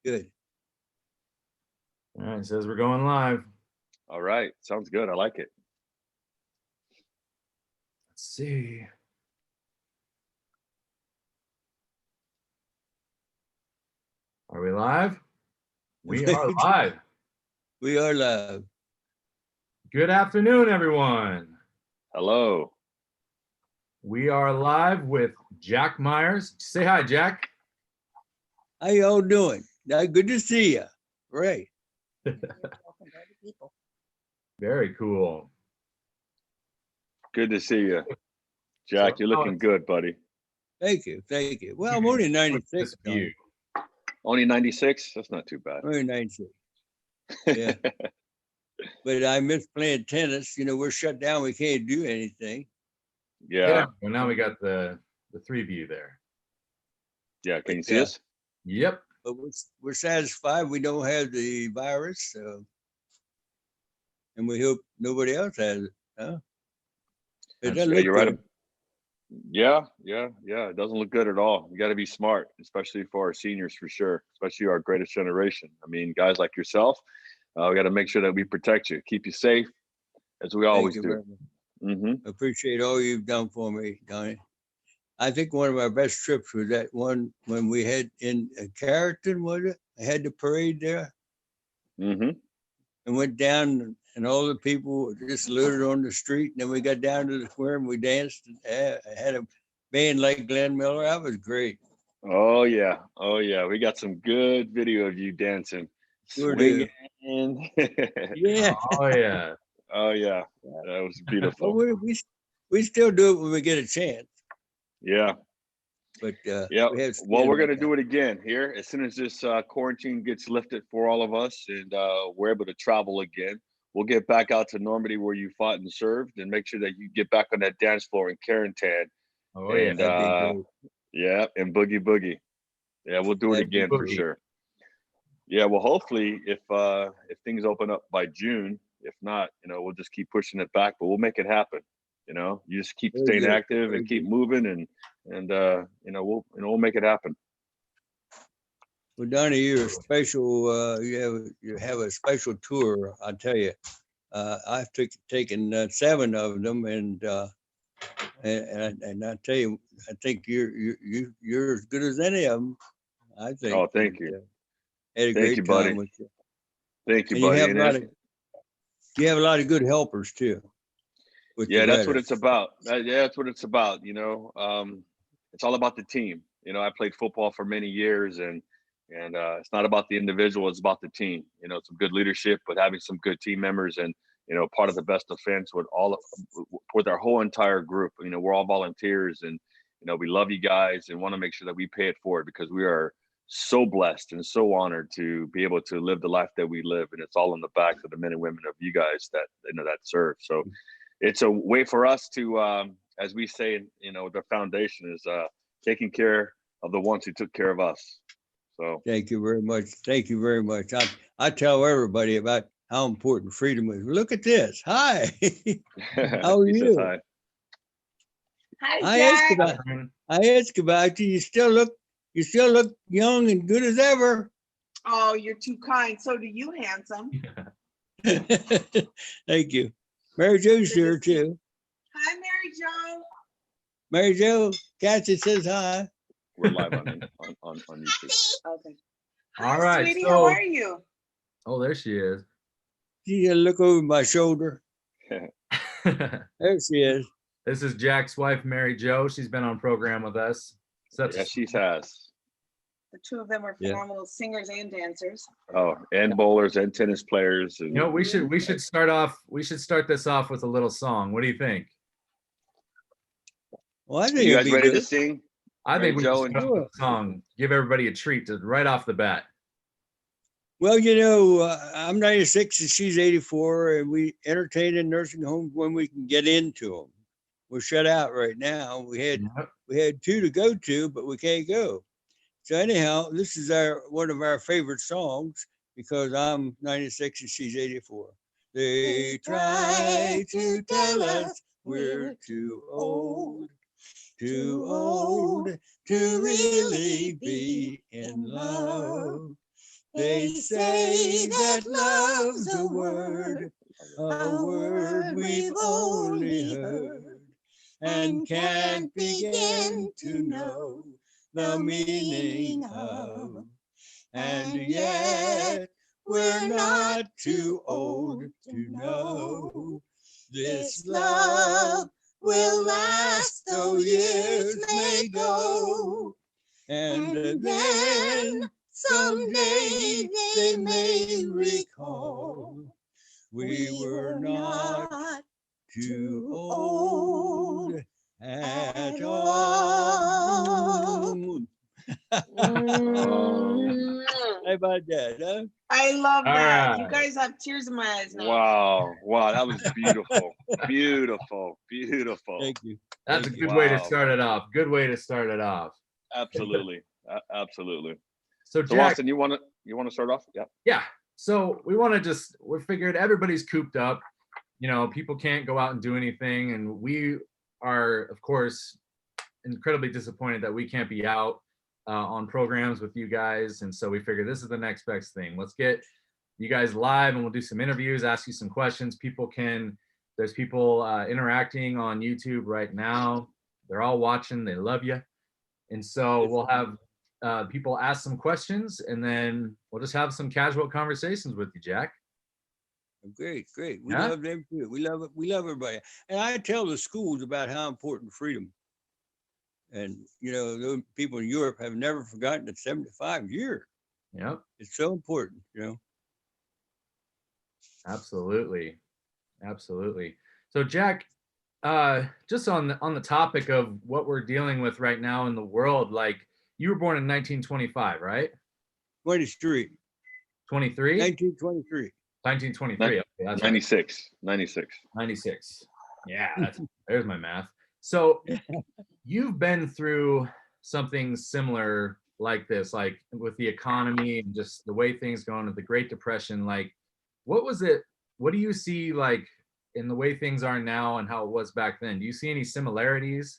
Good. All right, says we're going live. All right, sounds good. I like it. Let's see. Are we live? We are live. We are live. Good afternoon, everyone. Hello. We are live with Jack Myers. Say hi, Jack. How y'all doing? Good to see you. Great. Very cool. Good to see you. Jack, you're looking good, buddy. Thank you. Thank you. Well, I'm only 96. You. Only 96? That's not too bad. Only 96. Yeah. But I miss playing tennis. You know, we're shut down. We can't do anything. Yeah. Well, now we got the 3 view there. Yeah. Can you see us? Yep. But we're satisfied we don't have the virus. And we hope nobody else has it. Huh? Yeah, you're right. Yeah. It doesn't look good at all. You got to be smart, especially for our seniors, for sure, especially our greatest generation. I mean, guys like yourself, we got to make sure that we protect you, keep you safe, as we always do. Appreciate all you've done for me, Donnie. I think one of our best trips was that one when we had in Carrollton, was it? I had the parade there. And went down, and all the people just loaded on the street. And then we got down to the square and we danced. And I had a band like Glenn Miller. That was great. Oh yeah. We got some good video of you dancing, swinging. Yeah. Oh yeah. Oh yeah. That was beautiful. Well, we still do it when we get a chance. Yeah. But yeah. Well, we're gonna do it again here as soon as this quarantine gets lifted for all of us, and we're able to travel again. We'll get back out to Normandy where you fought and served, and make sure that you get back on that dance floor in Carrington. Oh yeah. And yeah, and boogie boogie. Yeah, we'll do it again for sure. Yeah, well, hopefully if things open up by June. If not, we'll just keep pushing it back, but we'll make it happen. You just keep staying active and keep moving, and we'll make it happen. Well, Donnie, you're a special. You have a special tour. I tell you, I've taken 7 of them, and I tell you, I think you're as good as any of them. I think. Oh, thank you. Had a great time with you. Thank you, buddy. You have a lot of good helpers too. Yeah, that's what it's about. That's what it's about. It's all about the team. I played football for many years, and it's not about the individual; it's about the team. Some good leadership, but having some good team members, and part of the best defense with our whole entire group. We're all volunteers, and we love you guys, and want to make sure that we pay it forward, because we are so blessed and so honored to be able to live the life that we live, and it's all in the backs of the men and women of you guys that that serve. So it's a way for us to, as we say, the foundation is taking care of the ones who took care of us. So thank you very much. Thank you very much. I tell everybody about how important freedom is. Look at this. Hi. How are you? Hi. Hi, Jack. I ask about you. You still look young and good as ever. Oh, you're too kind. So do you, handsome. Thank you. Mary Jo's here too. Hi, Mary Jo. Mary Jo, Kathy says hi. We're live on YouTube. Okay. All right, sweetie, how are you? Oh, there she is. She look over my shoulder. There she is. This is Jack's wife, Mary Jo. She's been on program with us. Yeah, she has. The 2 of them are phenomenal singers and dancers. Oh, and bowlers and tennis players. And we should start this off with a little song. What do you think? Well, I think you guys ready to sing? I think we should start with a song. Give everybody a treat right off the bat. Well, I'm 96 and she's 84, and we entertain in nursing homes when we can get into them. We're shut out right now. We had 2 to go to, but we can't go. So anyhow, this is one of our favorite songs, because I'm 96 and she's 84. They try to tell us we're too old to really be in love. They say that love's a word we've only heard, and can't begin to know the meaning of. And yet we're not too old to know this love will last though years may go. And then someday they may recall we were not too old at all. How about that, huh? I love All that. right. You guys have tears in my eyes now. Wow, that was beautiful. Beautiful. Thank you. That's a Thank good you. way to Wow. start it off. Good way to start it off. Absolutely. Absolutely. So So Jack, Austin, you want to start off? Yeah. yeah. So we figured everybody's cooped up. You know, people can't go out and do anything. And we are, of course, incredibly disappointed that we can't be out on programs with you guys. And so we figured this is the next best thing. Let's get you guys live and we'll do some interviews, ask you some questions. There's people interacting on YouTube right now. They're all watching, they love you. And so we'll have people ask some questions and then we'll just have some casual conversations with you, Jack. Great. We Yeah? love them too. We love it. We love everybody. And I tell the schools about how important freedom. And you know, those people in Europe have never forgotten it's 75 years. Yep, It's so important, you know. absolutely. So Jack, just on the topic of what we're dealing with right now in the world, like you were born in 1925, right? 23. 23? 1923. 1923. Okay, that's 96. 96. Yeah, there's my math. So you've been through something similar like this, like with the economy and just the way things going with the Great Depression. Like, what do you see like in the way things are now and how it was back then? Do you see any similarities?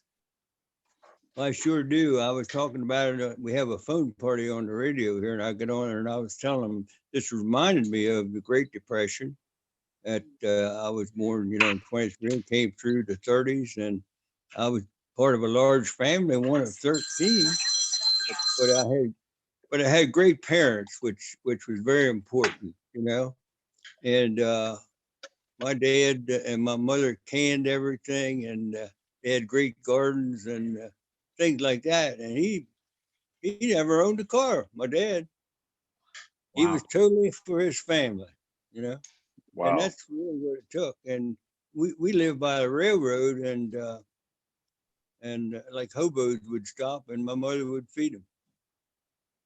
I sure do. I was talking about it. We have a phone party on the radio here, and I get on and I was telling them this reminded me of the Great Depression. That I was born, you know, in 23, came through the 30s, and I was part of a large family, one of 13. But I had great parents, which was very important, you know. And my dad and my mother canned everything, and they had great gardens and things like that. And he never owned a car. My dad, he was totally for his family, you know. Wow. And that's really what it took. And we lived by a railroad, and like hobos would stop, and my mother would feed them.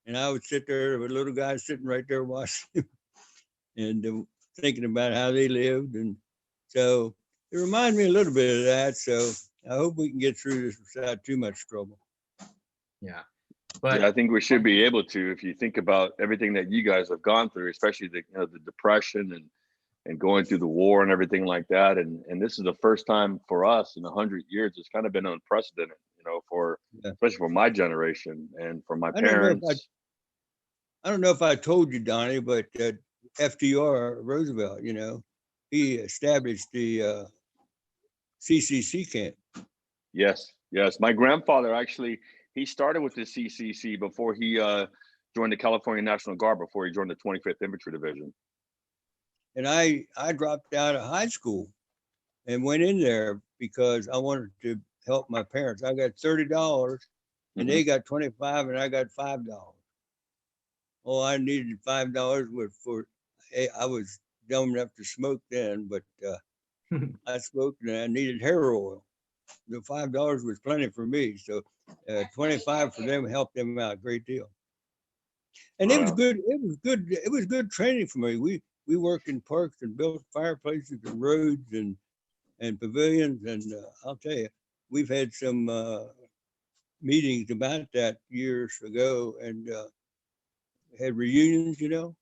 And I would sit there with a little guy sitting right there watching them and thinking about how they lived. And so it reminded me a little bit of that. So I hope we can get through this without too much trouble. Yeah. But yeah, I think we should be able to, if you think about everything that you guys have gone through, especially the depression and going through the war and everything like that. And this is the first time for us in 100 years. It's kind of been unprecedented, you know, especially for my generation and for my parents. I don't know if I told you, Donnie, but FDR Roosevelt, you know, he established the CCC camp. Yes. My grandfather actually, he started with the CCC before he joined the California National Guard, before he joined the 25th Infantry Division. And I dropped out of high school and went in there because I wanted to help my parents. I got $30 and they got 25 and I got $5. All I needed $5 was I was dumb enough to smoke then, but I smoked and I needed hair oil. The $5 was plenty for me. So 25 for them helped them out a great deal. And it was good. It was good training for me. We worked in parks and built fireplaces and roads and pavilions. And I'll tell you, we've had some meetings about that years ago and had reunions, you know,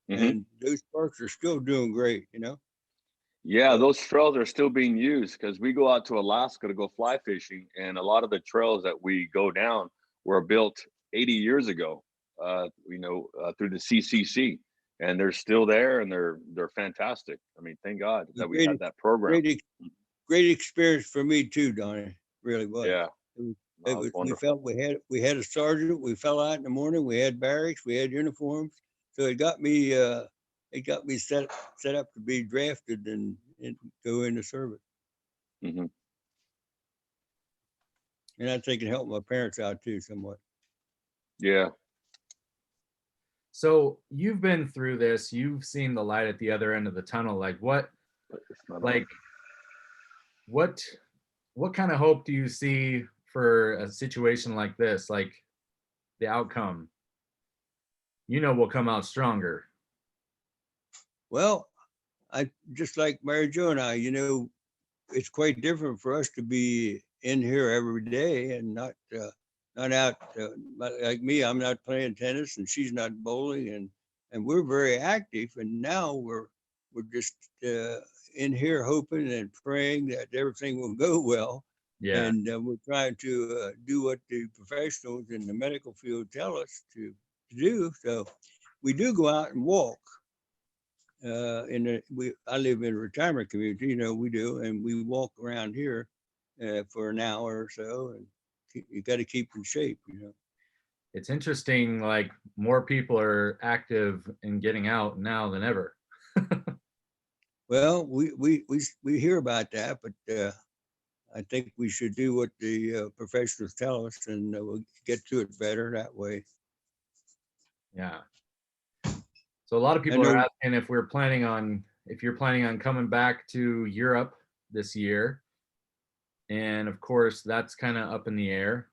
and those parks are still doing great, you know. Yeah, those trails are still being used because we go out to Alaska to go fly fishing, and a lot of the trails that we go down were built 80 years ago. through the CCC, and they're still there, and they're fantastic. I mean, thank God that we had that program. Great experience for me too, Donnie. Really was. Yeah. We felt we had a sergeant. We fell out in the morning. We had barracks. We had uniforms. So it got me set up to be drafted and go into service. Mm-hmm. And I think it helped my parents out too somewhat. Yeah. So you've been through this. You've seen the light at the other end of the tunnel. Like what kind of hope do you see for a situation like this? Like the outcome, we'll come out stronger. Well, I just like Mary Jo and I, it's quite different for us to be in here every day and not out like me. I'm not playing tennis and she's not bowling, and we're very active. And now we're just in here hoping and praying that everything will go well. Yeah. And we're trying to do what the professionals in the medical field tell us to do. So we do go out and walk. I live in a retirement community, we do, and we walk around here for an hour or so, and you got to keep in shape, It's interesting, like more people are active in getting out now than ever. Well, we hear about that, but I think we should do what the professionals tell us, and we'll get to it better that way. Yeah. So a lot of people are asking if you're planning on coming back to Europe this year. And of course, that's kind of up in the air,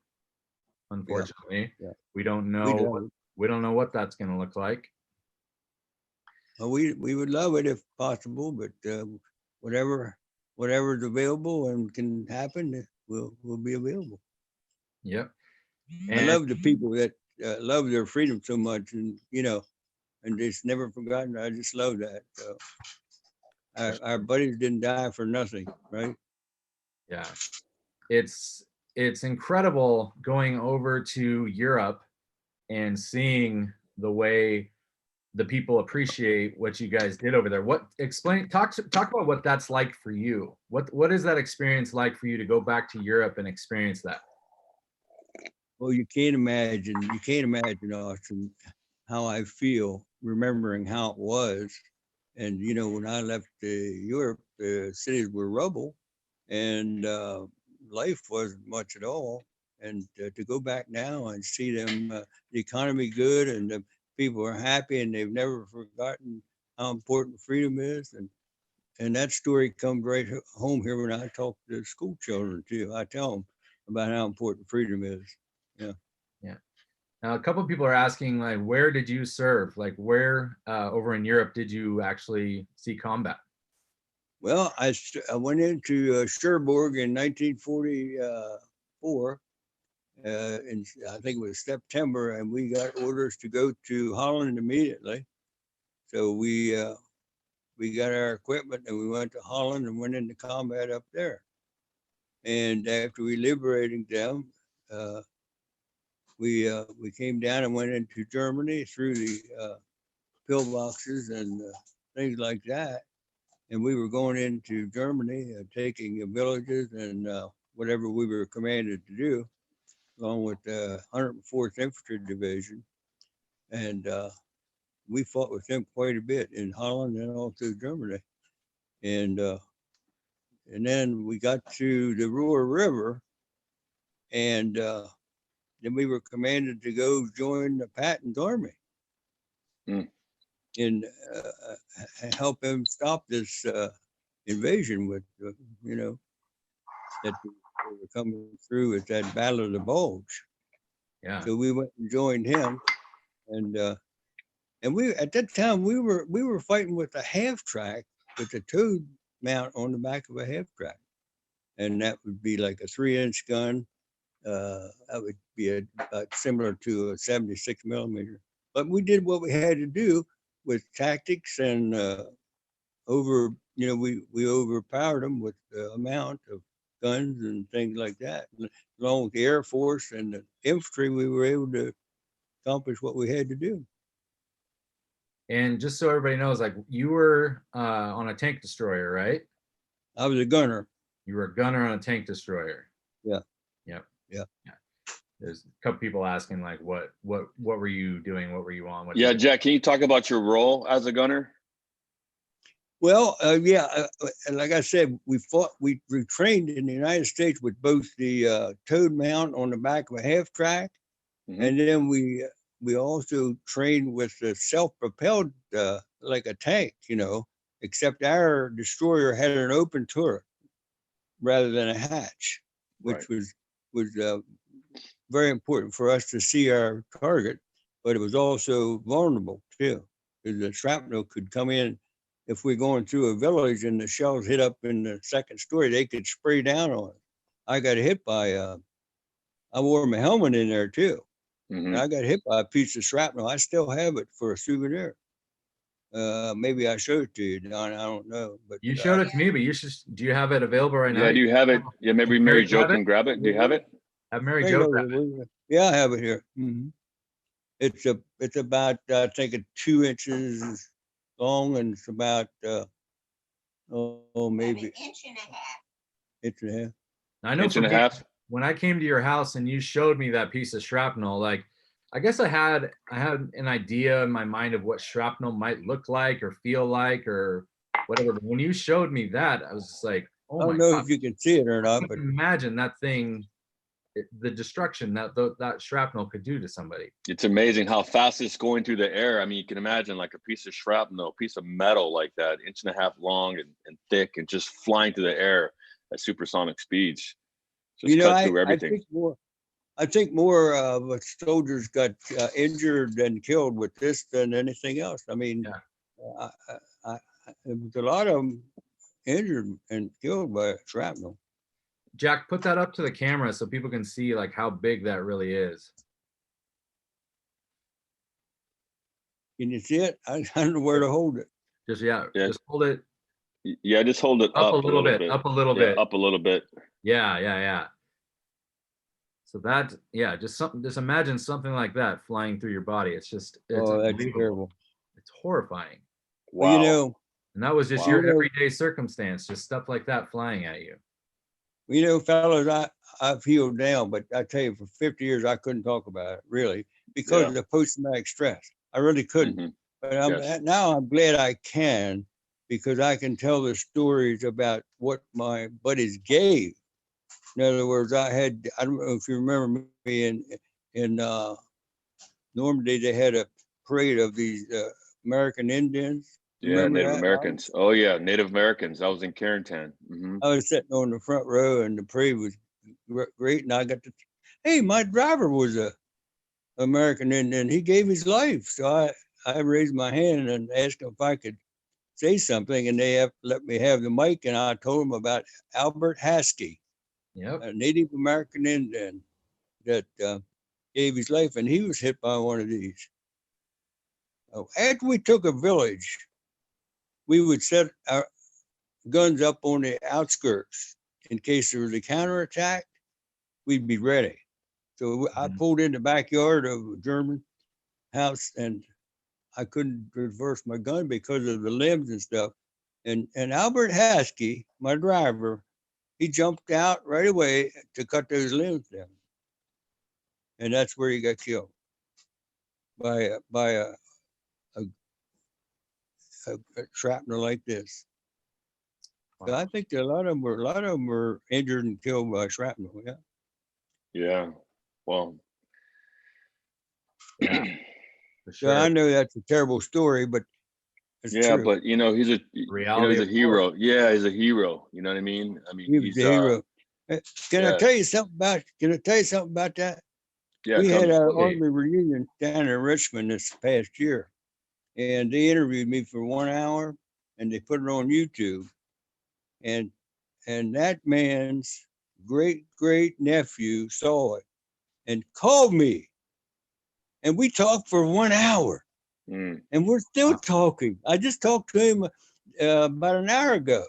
unfortunately. Yeah. We don't know what that's going to look like. Well, we would love it if possible, but whatever's available and can happen, will be available. Yep. And I love the people that love their freedom so much, and and just never forgotten. I just love that. So our buddies didn't die for nothing, right? Yeah. It's incredible going over to Europe and seeing the way the people appreciate what you guys did over there. Talk about what that's like for you. What is that experience like for you to go back to Europe and experience that? Well, you can't imagine, Austin, how I feel remembering how it was. And when I left Europe, the cities were rubble, and life wasn't much at all. And to go back now and see them, the economy good, and the people are happy, and they've never forgotten how important freedom is. And that story comes right home here when I talk to school children too. I tell them about how important freedom is. Yeah. Yeah. Now, a couple of people are asking, like, where did you serve? Like, where over in Europe did you actually see combat? Well, I went into Cherbourg in 1944, and I think it was September, and we got orders to go to Holland immediately. So we got our equipment and we went to Holland and went into combat up there. And after we liberated them, we came down and went into Germany through the pillboxes and things like that. And we were going into Germany, taking villages and whatever we were commanded to do, along with the 104th Infantry Division. And we fought with them quite a bit in Holland and all through Germany. And then we got to the Ruhr River, and then we were commanded to go join the Patton's army and help him stop this invasion with, that we were coming through at that Battle of the Bulge. Yeah. So we went and joined him, and we at that time we were fighting with a half track with a towed mount on the back of a half track, and that would be like a 3-inch gun. That would be similar to a 76 millimeter. But we did what we had to do with tactics, and we overpowered them with the amount of guns and things like that. Along with the Air Force and the infantry, we were able to accomplish what we had to do. And just so everybody knows, like you were on a tank destroyer, right? I was a gunner. You were a gunner on a tank destroyer. Yeah. Yep. Yeah. There's a couple people asking like, what were you doing? What were you on? What Yeah, Jack, can you talk about your role as a gunner? Well, and like I said, we trained in the United States with both the towed mount on the back of a half track, and then we also trained with the self-propelled like a tank, except our destroyer had an open turret rather than a hatch, which was very important for us to see our target, but it was also vulnerable too, because the shrapnel could come in. If we're going through a village and the shells hit up in the second story, they could spray down on it. I got hit by, I wore my helmet in there too. And I got hit by a piece of shrapnel. I still have it for a souvenir. Maybe I showed it to you, Don. I don't know. But you showed it to me, but do you have it available right now? Yeah, do you have it? Yeah, maybe Mary Jo can grab it. Do you have it? Have Mary Jo grab it. Yeah, I have it here. It's about, I think, 2 inches long, and it's about maybe inch and a half. Inch and a half. I know Inch and a half. When I came to your house and you showed me that piece of shrapnel, like I guess I had an idea in my mind of what shrapnel might look like or feel like or whatever. But when you showed me that, I was just like, oh my God. I don't know if you can see it or not, but imagine that thing, the destruction that shrapnel could do to somebody. It's amazing how fast it's going through the air. I mean, you can imagine like a piece of shrapnel, a piece of metal like that, 1.5 inches long and thick, and just flying through the air at supersonic speeds. Just cut through everything. I think more of soldiers got injured and killed with this than anything else. I mean, there was a lot of them injured and killed by shrapnel. Jack, put that up to the camera so people can see like how big that really is. Can you see it? I don't know where to hold it. Just hold it. Yeah, just hold it up a little bit. Up a little bit. Up a little bit. Yeah. So that, just imagine something like that flying through your body. It's that's terrible. It's horrifying. Wow. Well, and that was just your everyday circumstance, just stuff like that flying at you. Fellas, I've healed down, but I tell you, for 50 years, I couldn't talk about it, really, because of the post-traumatic stress. I really couldn't. But now I'm glad I can, because I can tell the stories about what my buddies gave. In other words, I don't know if you remember me, in Normandy, they had a parade of these American Indians. Yeah, Native Americans. Oh yeah, Native Americans. I was in Carentan. I was sitting on the front row, and the parade was great. And I got to, hey, my driver was a American Indian. He gave his life. So I raised my hand and asked him if I could say something, and they let me have the mic. And I told them about Albert Haskell, a Native American Indian that gave his life, and he was hit by one of these. After we took a village, we would set our guns up on the outskirts in case there was a counterattack. We'd be ready. So I pulled in the backyard of a German house, and I couldn't reverse my gun because of the limbs and stuff. And Albert Haskell, my driver, he jumped out right away to cut those limbs down. And that's where he got killed by a shrapnel like this. Wow. So I think that a lot of them were injured and killed by shrapnel. Yeah. Yeah. Well. Yeah. So I know that's a terrible story, but it's true. But he's a he's a hero. Yeah, he's a hero. You know what I mean? He's a hero. Can I tell you something about that? Yeah. We had our Army reunion down in Richmond this past year. And they interviewed me for 1 hour, and they put it on YouTube. And that man's great nephew saw it and called me. And we talked for 1 hour. And we're still talking. I just talked to him about an hour ago.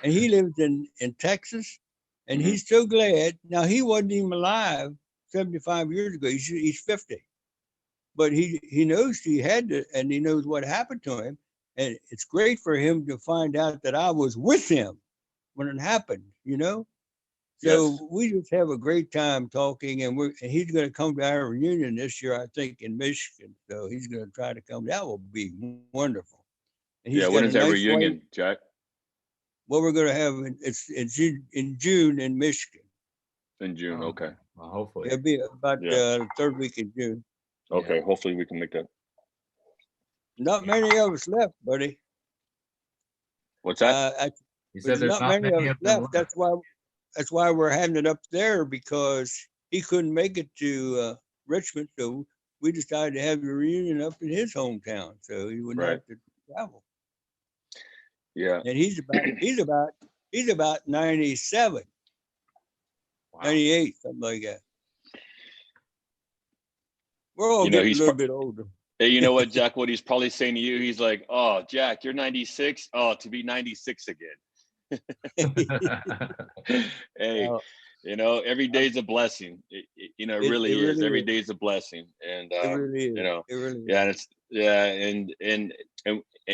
And he lives in Texas. And he's so glad. Now, he wasn't even alive 75 years ago. He's 50. but he knows he had to, and he knows what happened to him. And it's great for him to find out that I was with him when it happened, you know? So Yes. we just have a great time talking, and he's going to come to our reunion this year, I think, in Michigan. So he's going to try to come. That will be wonderful. And he's Yeah. got When a is that nice reunion, wife. Jack? What we're going to have, it's in June in Michigan. In June. Okay. Well, hopefully. It'll be about the third week in June. Okay. Yeah. Hopefully we can make that. Not many of us left, buddy. What's that? You said There's there's not many of us them left. That's why we're having it up there, because he couldn't make it to Richmond, so we decided to have the reunion up in his hometown, so he wouldn't Right. have to travel. Yeah. And he's about 97, Wow. 98, something like that. We're all You know, getting a he's little bit older. Hey, you know what, Jack? What he's probably saying to you, he's like, "Oh, Jack, you're 96. Oh, to be 96 again." Hey, Uh, you know, every day's a blessing. You know, it It really is. really Every is. day's a blessing, and It really is. you know, It really yeah, is.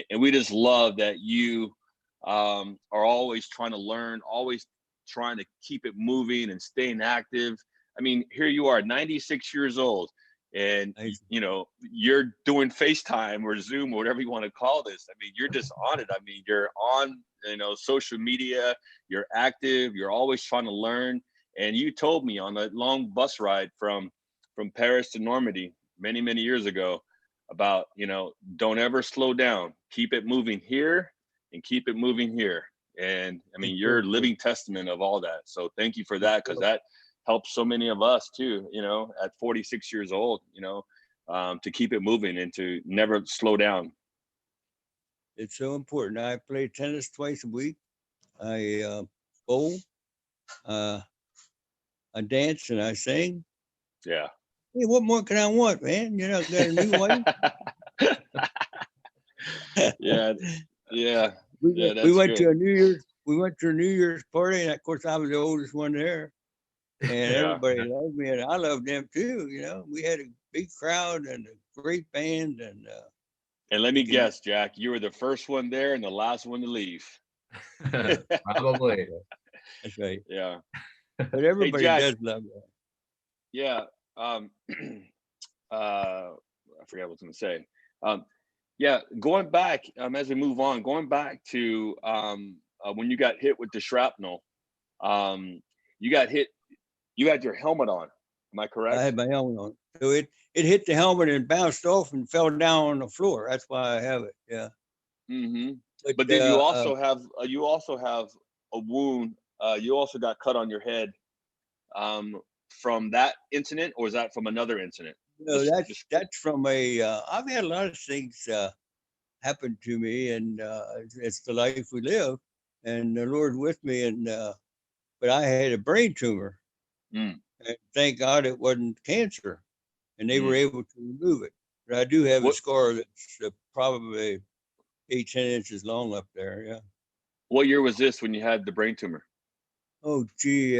and we just love that you are always trying to learn, always trying to keep it moving and staying active. I mean, here you are, 96 years old, and Nice. you know, you're doing FaceTime or Zoom or whatever you want to call this. I mean, you're just on it. I mean, you're on, you know, social media, you're active, you're always trying to learn. And you told me on a long bus ride from Paris to Normandy many years ago about, you know, don't ever slow down, keep it moving here and keep it moving here. And I mean, you're a living testament of all that. So thank you for that, because that helps so many of us too, you know, at 46 years old, you know, to keep it moving and to never slow down. It's so important. I play tennis twice a week. I bowl, I dance, and I sing. Yeah. Hey, what more can I want, man? You know, got a new wife. Yeah. Yeah. We went to a New Year's party, and of course I was the oldest one there, and everybody loved me, and I loved them too. You know, we had a big crowd and a great band, and let me guess, Jack, you were the first one there and the last one to leave. Probably. That's right. Yeah. But everybody Jack, does love that. Yeah. I forgot what I was going to say. Yeah, going back, as we move on, going back to when you got hit with the shrapnel, you got hit, you had your helmet on. Am I correct? I had my helmet on. So it hit the helmet and bounced off and fell down on the floor. That's why I have it. Yeah. Mm-hmm. But then you also have a wound. You also got cut on your head from that incident, or is that from another incident? No, that's from I've had a lot of things happen to me, and it's the life we live, and the Lord with me, and but I had a brain tumor, and thank God it wasn't cancer, and they were able to remove it. But I do have a scar that's probably 8-10 inches long up there. Yeah. What year was this when you had the brain tumor? Oh, gee.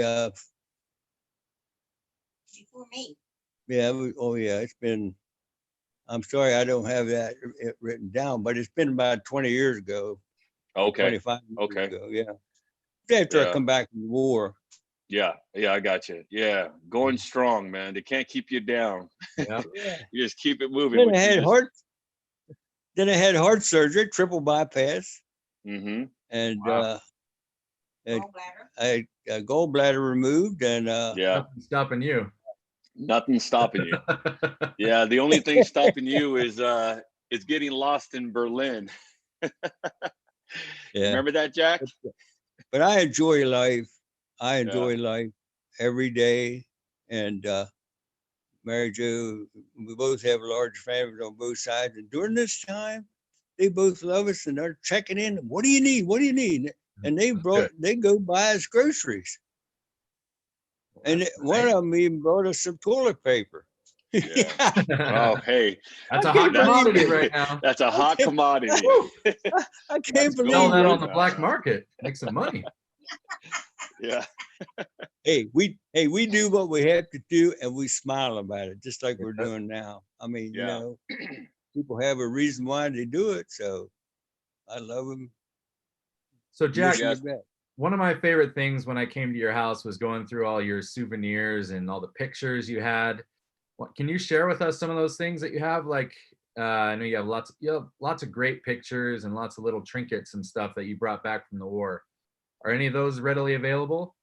Before me. Yeah. It's been. I'm sorry, I don't have that written down, but it's been about 20 years ago. Okay. 25 years ago. Yeah. After I come back from the war. Yeah, I got you. Yeah, going strong, man. They can't keep you down. Yeah. You just keep it moving. Then I had heart surgery, triple bypass. Mm-hmm. And gallbladder. I had gallbladder removed, and Nothing's stopping you. Nothing's stopping you. Yeah, the only thing stopping you is getting lost in Berlin. Remember that, Jack? But I enjoy life. I enjoy life every day. And Mary Jo, we both have large families on both sides. And during this time, they both love us and they're checking in. What do you need? What do you need? And they go buy us groceries. And one of them even brought us some toilet paper. Yeah. Oh, hey. That's a hot commodity right now. That's a hot commodity. I can't believe that on the black market. Make some money. Yeah. Hey, we do what we have to do, and we smile about it, just like we're doing now. I mean, you Yeah. know, people have a reason why they do it, so I love them. So Jack, Yes. one of my favorite things when I came to your house was going through all your souvenirs and all the pictures you had. Can you share with us some of those things that you have? Like, I know you have lots of great pictures and lots of little trinkets and stuff that you brought back from the war. Are any of those readily available?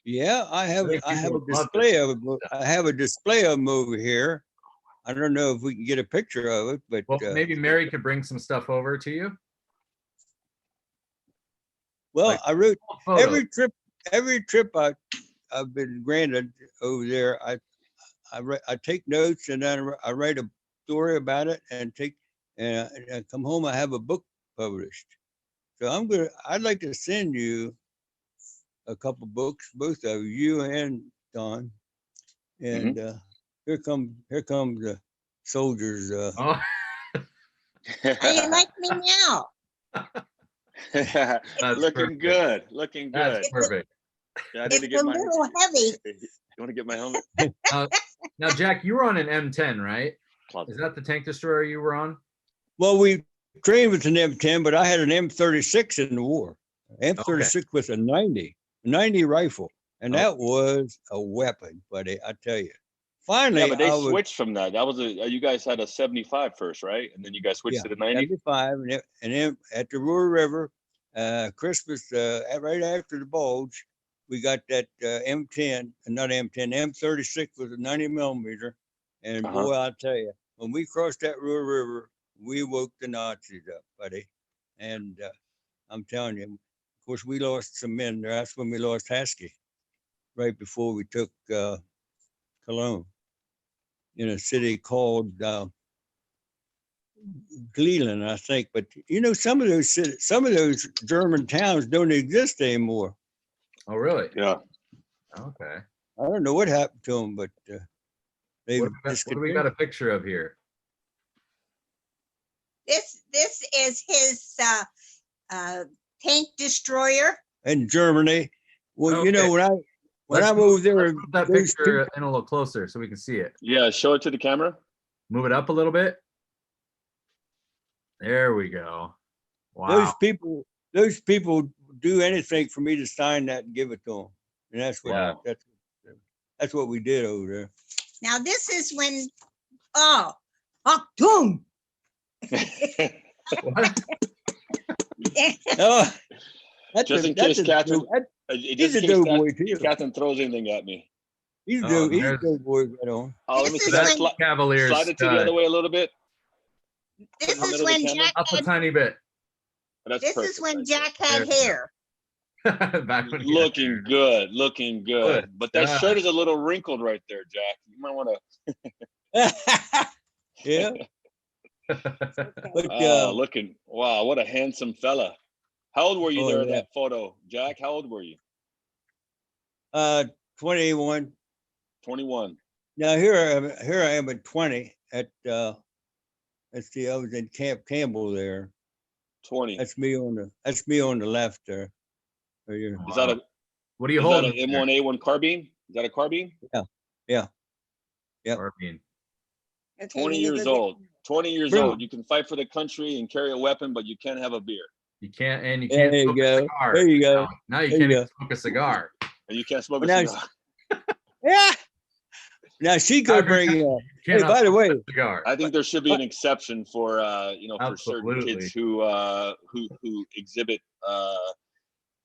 Yeah, I have think a people would love display of them. I have a display of them over here. I don't know if we can get a picture of it, but Well, maybe Mary could bring some stuff over to you. well, like I wrote Photos. every trip I've been granted over there. I take notes, and then I write a story about it, and I come home. I have a book published. So I'd like to send you a couple books, both of you and Don. And here come the soldiers. Oh, How you like me now? Looking perfect. good. Looking good. That's perfect. Yeah, I need to It's get a my. little heavy. You want to get my helmet? Now, Jack, you were on an M10, right? Closet. Is that the tank destroyer you were on? Well, we trained with an M10, but I had an M36 in the war. M36 with a 90 rifle, and that was a weapon, buddy. I tell you. Finally, Yeah, but they switched from that. That was you guys had a 75 first, right? And then you guys switched to the 90. 75, and then at the Ruhr River, Christmas, right after the bulge, we got that M10, not M10, M36 with a 90 millimeter. And boy, I'll tell you, when we crossed that Ruhr River, we woke the Nazis up, buddy. And I'm telling you, of course, we lost some men there. That's when we lost Haskell, right before we took Cologne, in a city called Gleeland, I think. But you know, some of those German towns don't exist anymore. Oh, really? Yeah. Okay. I don't know what happened to them, but they What do we got a picture of here? This is his tank destroyer. in Germany. Well, Okay. you know, when Let's I'm over there, Let's move that those picture in a little closer so we can see it. Yeah. Show it to the camera. Move it up a little bit. There we go. Wow. those people do anything for me to sign that and give it to them, and that's what Wow. that's what we did over there. Now this is when Achtung! What? Oh, Just in case Catherine, just in case too. Catherine throws anything at me. He's Oh, he's a there's- good boy right on. Oh, let me This see is that. when- Cavaliers. Slide it to the other way a little bit. This Middle is of the when camera? Jack Up a had, tiny bit. That's this perfect is when right there. Jack had There. hair. Back when he had Looking hair. good, looking good. Good But that stuff. shirt is a little wrinkled right there, Jack. You might want to. Yeah, but Looking. Wow, what a handsome fella. How old were you Oh, there in yeah. that photo, Jack? How old were you? 21. 21. Now here I am at 20 at let's see, I was in Camp Campbell there. 20. That's me on the left there. Right here. Is that a What are you is that holding? an M1A1 carbine? Is that a carbine? Yeah. Carbine. Okay, 20 let me years go get- old. 20 years Bro. old. You can fight for the country and carry a weapon, but you can't have a beer. You can't, and you There can't you smoke go. a cigar. There you go. Now you There can't you even smoke a cigar. And you can't smoke Well, a now- cigar. Yeah. Now she could bring You hey, cannot by the smoke way, a cigar. I think there should be an exception for for certain Absolutely. kids who exhibit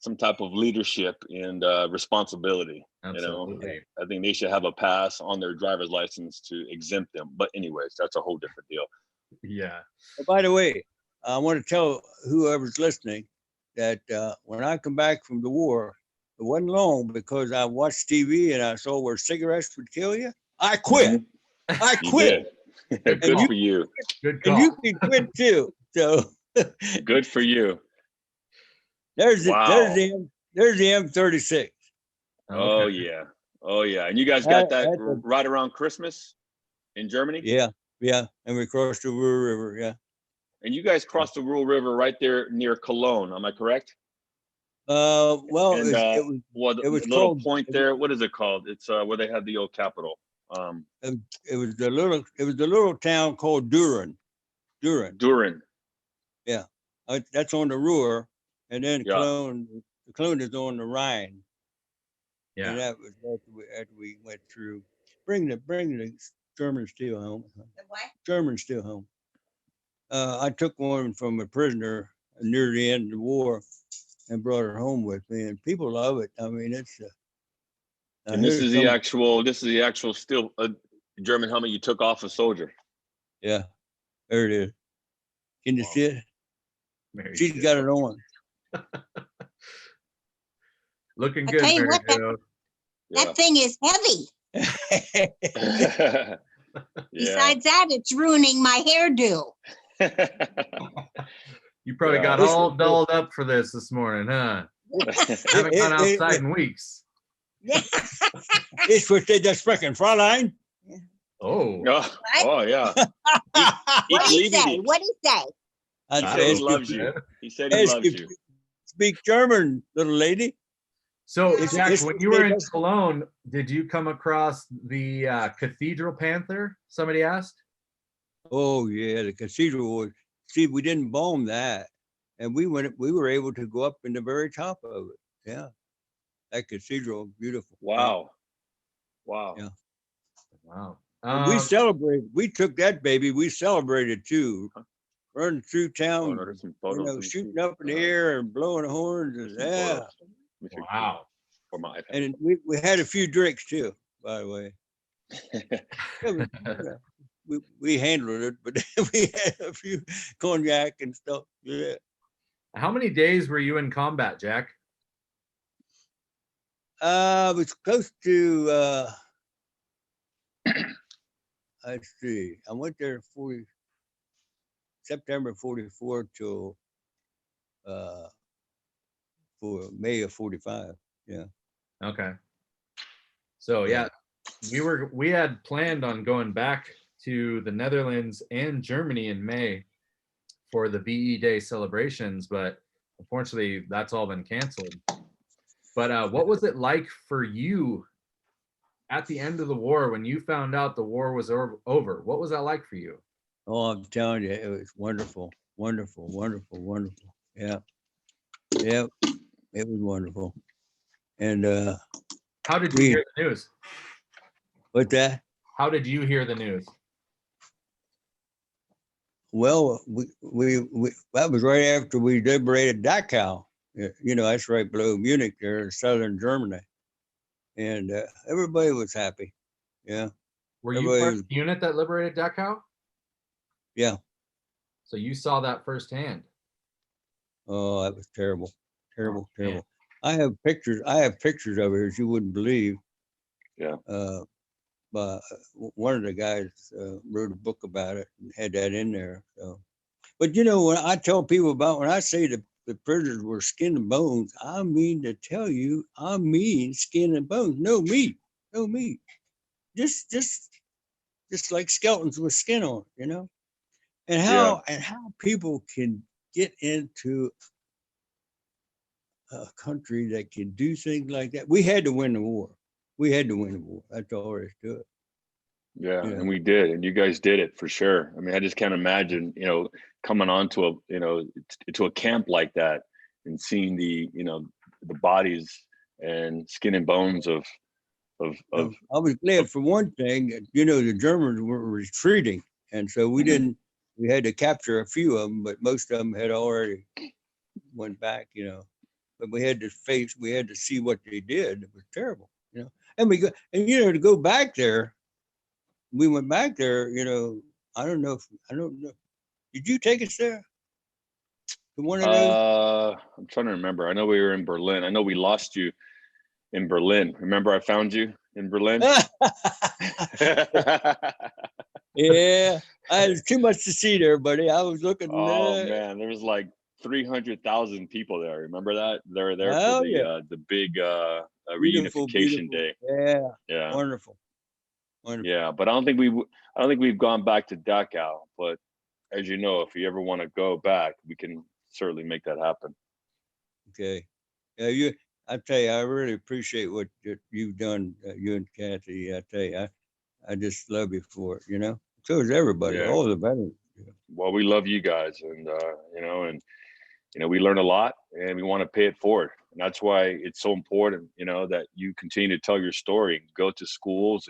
some type of leadership and responsibility. Absolutely. I think they should have a pass on their driver's license to exempt them. But anyways, that's a whole different deal. Yeah. by the way, I want to tell whoever's listening that when I come back from the war, it wasn't long because I watched TV and I saw where cigarettes would kill you. I quit. I You quit. did. Good you- for you. Good And call. you can quit too. So Good for you. there's the Wow. there's the M36. Oh Okay. yeah. Oh yeah. And you guys got that That's a- right around Christmas in Germany? Yeah. And we crossed the Ruhr River. Yeah. And you guys crossed the Ruhr River right there near Cologne. Am I correct? Well, And well, it was the little called- point there. What is it called? It's where they had the old Capitol. it was the little town called Duren. Durin. That's on the Ruhr, and then Yeah. Cologne is on the Rhine. Yeah. And that was after we went through. Bring the Germans still home. The what? Germans still home. I took one from a prisoner near the end of the war and brought her home with me, and people love it. I mean, it's. And this is the actual still German helmet you took off a soldier. Yeah, there it is. Can you Wow. see it? Mary She's Jo. got it on. Looking I good, tell you Mary what, Jo. That thing is heavy. Yeah. Besides that, it's ruining my hairdo. You probably Yeah. got all dolled up for this morning, huh? Haven't gone outside in weeks. Ich verstehe das Sprechen, Fräulein. Oh, Oh yeah. What do you liebe say? dich. What do you say? I He I said he ask loves you, you. He said he ask loves you, you. speak German, little lady. so It's- Jack, it's- when you were in it's- Cologne, did you come across the Cathedral Panther? Somebody asked. Oh yeah, the cathedral was. See, we didn't bomb that, and we were able to go up in the very top of it. Yeah, that cathedral, beautiful. Wow. Wow. Yeah. Wow. And we celebrated. We took that baby. We celebrated too, running through Oh, town, no, there's some photos. Let me shooting see. up in the air and blowing horns. There's And, some yeah, photos. Let me see. Wow. For my iPad. and we had a few drinks too, by the way. It was, we handled it, but we had a few cognac and stuff. Yeah. How many days were you in combat, Jack? It was close to. Let's see. I went there September 44 till for May of 45. Yeah. Okay. So yeah, we had planned on going back to the Netherlands and Germany in May for the VE Day celebrations, but unfortunately that's all been canceled. But what was it like for you at the end of the war when you found out the war was over? What was that like for you? Oh, I'm telling you, it was wonderful, wonderful, wonderful, wonderful. Yeah. Yeah. It was wonderful. And How did you hear the news? what's that? How did you hear the news? Well, we that was right after we liberated Dachau. That's right below Munich there in southern Germany. And everybody was happy. Yeah. Were you Everybody part was- of the unit that liberated Dachau? Yeah. So you saw that firsthand. Oh, that was terrible. Terrible, Oh, man. terrible. I have pictures of it, as you wouldn't believe. Yeah. But one of the guys wrote a book about it and had that in there. So, but when I tell people when I say the prisoners were skin and bones, I mean to tell you, I mean skin and bones. No meat. Just like skeletons with skin on, And how people can get into a country that can do things like that. We had to win the war. That's all there is to it. Yeah, Yeah. and we did, and you guys did it for sure. I mean, I just can't imagine, coming onto to a camp like that and seeing the bodies and skin and bones of. I was glad for one thing, the Germans were retreating, and so we didn't. We had to capture a few of them, but most of them had already went back. But we had to see what they did. It was terrible, And to go back there. We went back there, I don't know. Did you take us there? To one of those? I'm trying to remember. I know we were in Berlin. I know we lost you in Berlin. Remember, I found you in Berlin. Yeah, I had too much to see there, buddy. I was looking. Oh man, there was like 300,000 people there. Remember that? They were there Oh, for yeah. the big Beautiful, reunification beautiful. day. Yeah, Yeah. wonderful. Yeah, but I don't think we've gone back to Dachau. But as you know, if you ever want to go back, we can certainly make that happen. Okay. I tell you, I really appreciate what you've done, you and Kathy. I tell you, I just love you for it, you know. So is everybody, Yeah. all the veterans. Well, we love you guys, and we learn a lot, and we want to pay it forward. And that's why it's so important, that you continue to tell your story, go to schools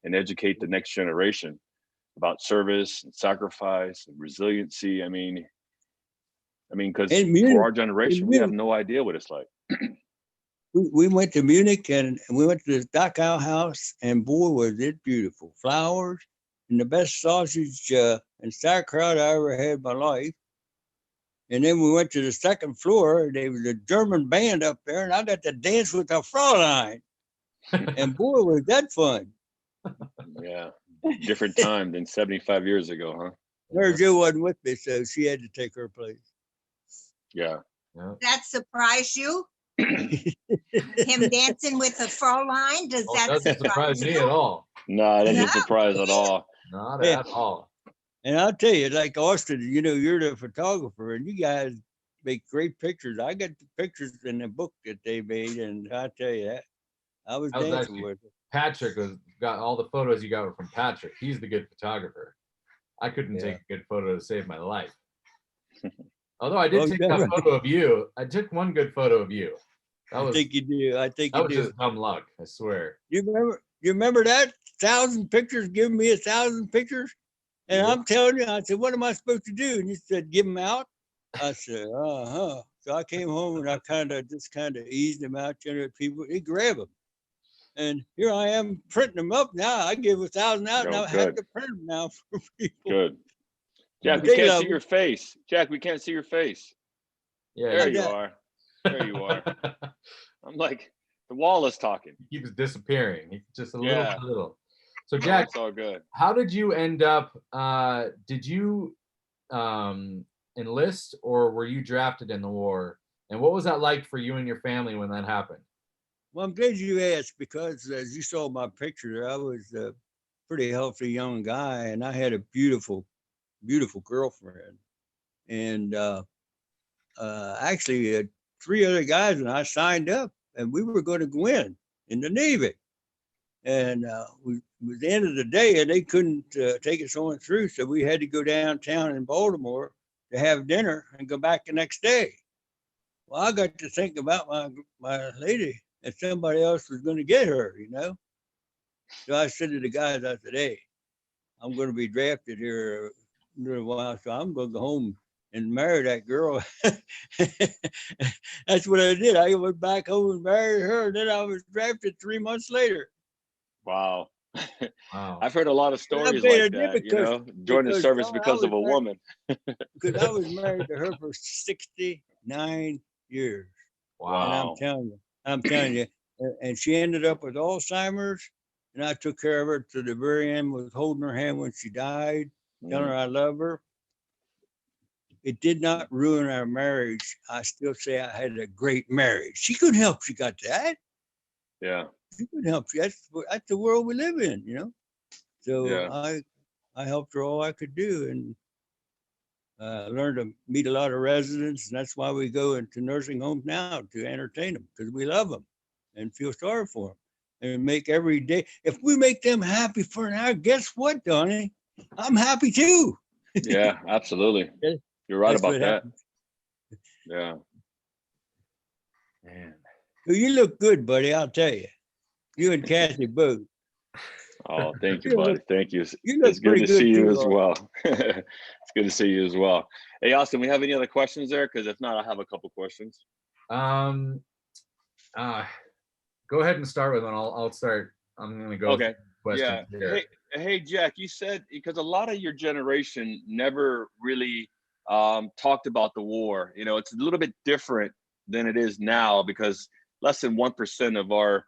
and educate the next generation about service and sacrifice and resiliency. I mean, because for our generation, we have no idea what it's like. We went to Munich and we went to the Dachau house, and boy, was it beautiful. Flowers and the best sausage and sauerkraut I ever had in my life. And then we went to the second floor. There was a German band up there, and I got to dance with a Fraulein. And boy, was that fun. Yeah. Different time than 75 years ago, huh? Mary Jo wasn't with me, so she had to take her place. Yeah. That surprise you? Him dancing with a Fraulein? Does that Doesn't surprise me at all. No, it doesn't surprise at all. Not at all. And I'll tell you, like Austin, you're the photographer, and you guys make great pictures. I got the pictures in the book that they made, and I tell you that I was dancing with it. Patrick got all the photos you got from Patrick. He's the good photographer. I couldn't take a good photo to save my life. Although I did take a photo of you. I took one good photo of you. I think you do. I think you do. That was just dumb luck, I swear. You remember that? 1,000 pictures, giving me 1,000 pictures? And I'm telling you, I said, what am I supposed to do? And you said, give them out. I said, uh-huh. So I came home and I kind of eased them out to people. They grab them. And here I am printing them up now. I give 1,000 out, and I have to print them now for people. Good. Jack, we can't see your face. Jack, we can't see your face. Yeah, there you are. There you are. I'm like, the wall is talking. He keeps disappearing. He's just a little. So Jack, it's all good. How did you end up? Did you enlist, or were you drafted in the war? And what was that like for you and your family when that happened? Well, I'm glad you asked, because as you saw my picture, I was a pretty healthy young guy, and I had a beautiful, beautiful girlfriend. And actually, 3 other guys and I signed up, and we were going to go in the Navy. And it was the end of the day, and they couldn't take us on through, so we had to go downtown in Baltimore to have dinner and go back the next day. Well, I got to think about my lady, and somebody else was going to get her, So I said to the guys, I said, hey, I'm going to be drafted here in a little while, so I'm going to go home and marry that girl. That's what I did. I went back home and married her, and then I was drafted 3 months later. Wow. Wow. I've heard a lot of stories like that, joining the service because of a woman. Because I was married to her for 69 years. Wow. And I'm telling you, and she ended up with Alzheimer's, and I took care of her to the very end, was holding her hand when she died, telling her I love her. It did not ruin our marriage. I still say I had a great marriage. She couldn't help she got that. Yeah. She couldn't help. That's the world we live in, So I helped her all I could do, and learned to meet a lot of residents, and that's why we go into nursing homes now, to entertain them, because we love them and feel sorry for them, and make every day. If we make them happy for an hour, guess what, Donnie? I'm happy too. Yeah, absolutely. You're right about that. Happens. Yeah. Man. Well, you look good, buddy. I'll tell you. You and Kathy both. Oh, thank you, buddy. Thank you. It's good to see you as well. It's good to see you as well. Hey, Austin, we have any other questions there? Because if not, I have a couple questions. Go ahead and start with one. I'll start. I'm going to go. Okay. Questions here. Hey, Jack, you said, because a lot of your generation never really talked about the war. It's a little bit different than it is now, because less than 1% of our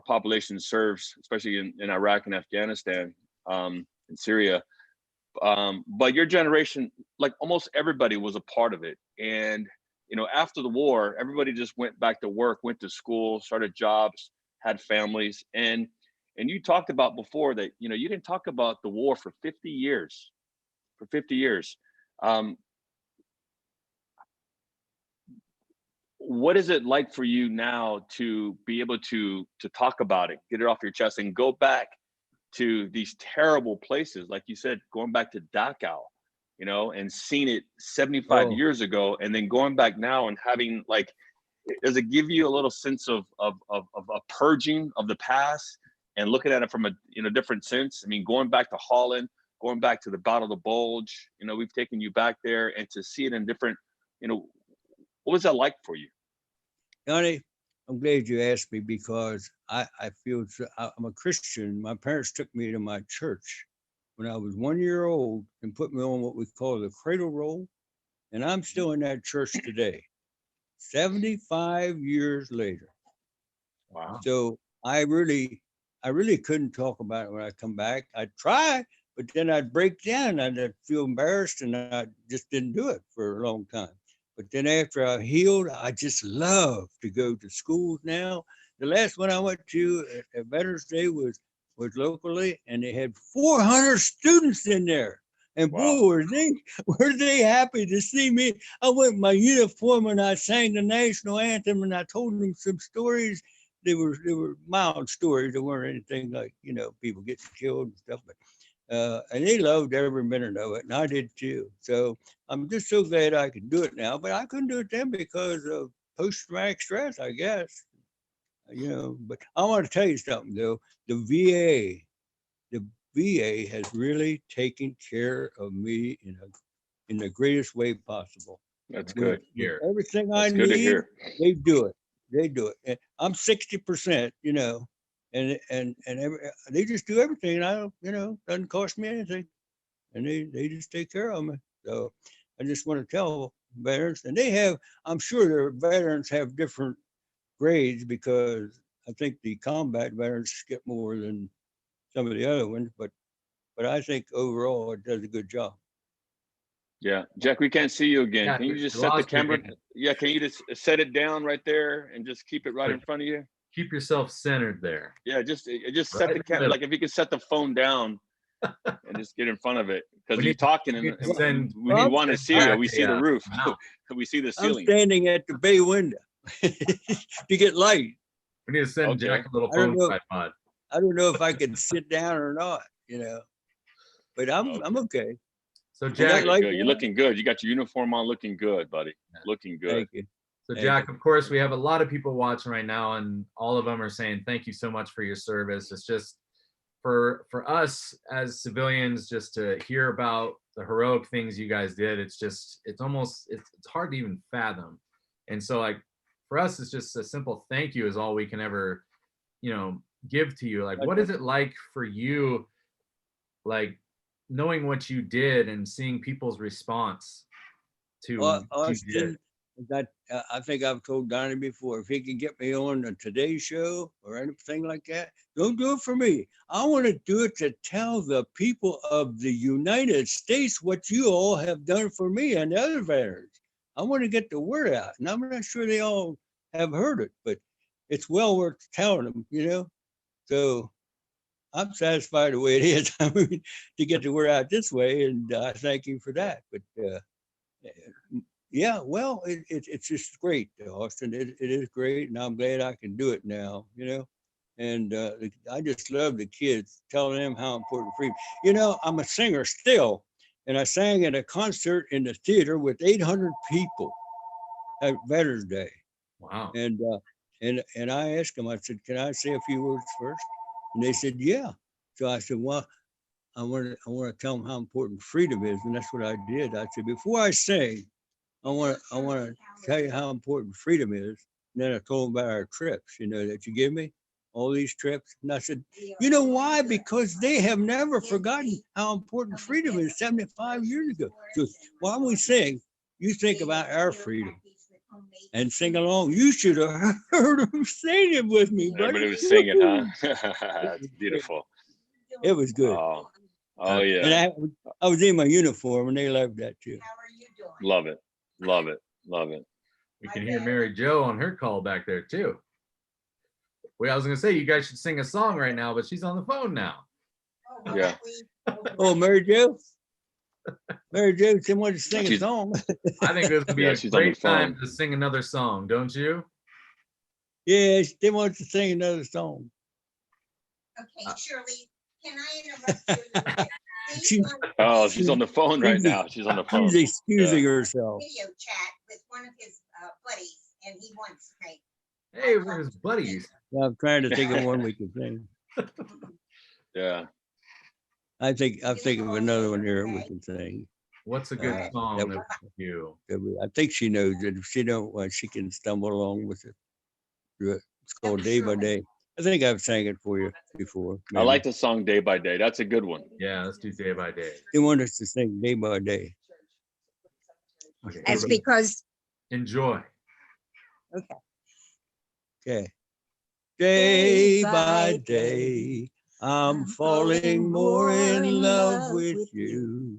population serves, especially in Iraq and Afghanistan, in Syria. But your generation, like almost everybody, was a part of it. And, after the war, everybody just went back to work, went to school, started jobs, had families. And you talked about before that, you didn't talk about the war for 50 years. what is it like for you now to be able to talk about it, get it off your chest, and go back to these terrible places, like you said, going back to Dachau, and seeing it 75 years ago, and then going back now and having, like, does it give you a little sense of a purging of the past and looking at it from a different sense? I mean, going back to Holland, going back to the Battle of the Bulge, we've taken you back there, and to see it in different, what was that like for you? Donnie, I'm glad you asked me, because I feel I'm a Christian. My parents took me to my church when I was 1 year old and put me on what we call the cradle roll. And I'm still in that church today, 75 years later. Wow. So I really couldn't talk about it when I come back. I'd try, but then I'd break down and I'd feel embarrassed, and I just didn't do it for a long time. But then after I healed, I just love to go to schools now. The last one I went to at Veterans Day was locally, and they had 400 students in there. And boy, were they happy to see me. I went in my uniform and I sang the national anthem, and I told them some stories. They were mild stories. They weren't anything like, people getting killed and stuff. But and they loved every minute of it, and I did too. So I'm just so glad I can do it now, but I couldn't do it then because of post-traumatic stress, I guess. But I want to tell you something though. The VA has really taken care of me in the greatest way possible. That's good. With everything I need, they do it. They do it. And I'm 60%, and they just do everything. And doesn't cost me anything, and they just take care of me. So I just want to tell veterans, and I'm sure their veterans have different grades, because I think the combat veterans get more than some of the other ones, but I think overall it does a good job. Yeah, Jack, we can't see you again. Yeah, can you just set the camera? Yeah, can you just set it down right there and just keep it right in front of you? Keep yourself centered there. Yeah, just set the camera. Like if you could set the phone down and just get in front of it, because you're talking and we want to see you. We see the roof. We see the ceiling. I'm standing at the bay window to get light. We need to send Jack a little phone tripod. I don't know if I can sit down or not, but I'm okay. So Jack, you're looking good. You got your uniform on, looking good, buddy. Looking good. Thank you. So Jack, of course, we have a lot of people watching right now, and all of them are saying thank you so much for your service. It's just for us as civilians, just to hear about the heroic things you guys did. It's hard to even fathom. And so, like, for us, it's just a simple thank you is all we can ever, give to you. Like, what is it like for you, like, knowing what you did and seeing people's response to what you did? I think I've told Donnie before, if he can get me on the Today Show or anything like that, don't do it for me. I want to do it to tell the people of the United States what you all have done for me and the other veterans. I want to get the word out, and I'm not sure they all have heard it, but it's well worth telling them, So I'm satisfied the way it is. I mean, to get the word out this way, and I thank you for that. But yeah, well, it's just great, Austin. It is great, and I'm glad I can do it now, And I just love the kids, telling them how important freedom. I'm a singer still, and I sang at a concert in the theater with 800 people at Veterans Day. Wow. And I asked them, I said, can I say a few words first? And they said, yeah. So I said, well, I want to tell them how important freedom is. And that's what I did. I said, before I sing, I want to tell you how important freedom is. And then I told them about our trips, that you give me, all these trips. And I said, you know why? Because they have never forgotten how important freedom is 75 years ago. So while we sing, you think about our freedom and sing along. You should have heard them singing with me, buddy. Everybody was singing, huh? That's beautiful. It was good. Oh yeah. And I was in my uniform, and they loved that too. How are you doing? Love it. Love it. Love it. We can hear Mary Jo on her call back there too. Well, I was gonna say you guys should sing a song right now, but she's on the phone now. Yeah. Oh, Mary Jo? Mary Jo, she wanted to sing a song. I think this would be Yeah, a she's on the great time phone. to sing another song, don't you? Yeah, they wanted to sing another song. Okay, Shirley, can I interrupt you a little bit? She- Oh, she's on the phone right She's- now. She's on the phone. She's excusing herself. Video chat with one of his buddies, and he wants to make. Hey, we're his buddies. I'm trying to think of one we can sing. Yeah. I think of another one here we can sing. What's a good that song was- for you? I think she knows it. If she don't, well, she can stumble along with it. It's called Day by Day. I think I've sang it for you before. I like the song Day by Day. That's a good one. Yeah, let's do Day by Day. They want us to sing Day by Day. Okay, That's because, enjoy. Okay. Day by day, I'm falling more in love with you.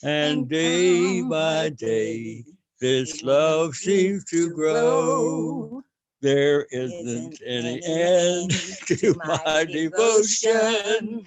And day by day, this love seems to grow. There isn't any end to my devotion.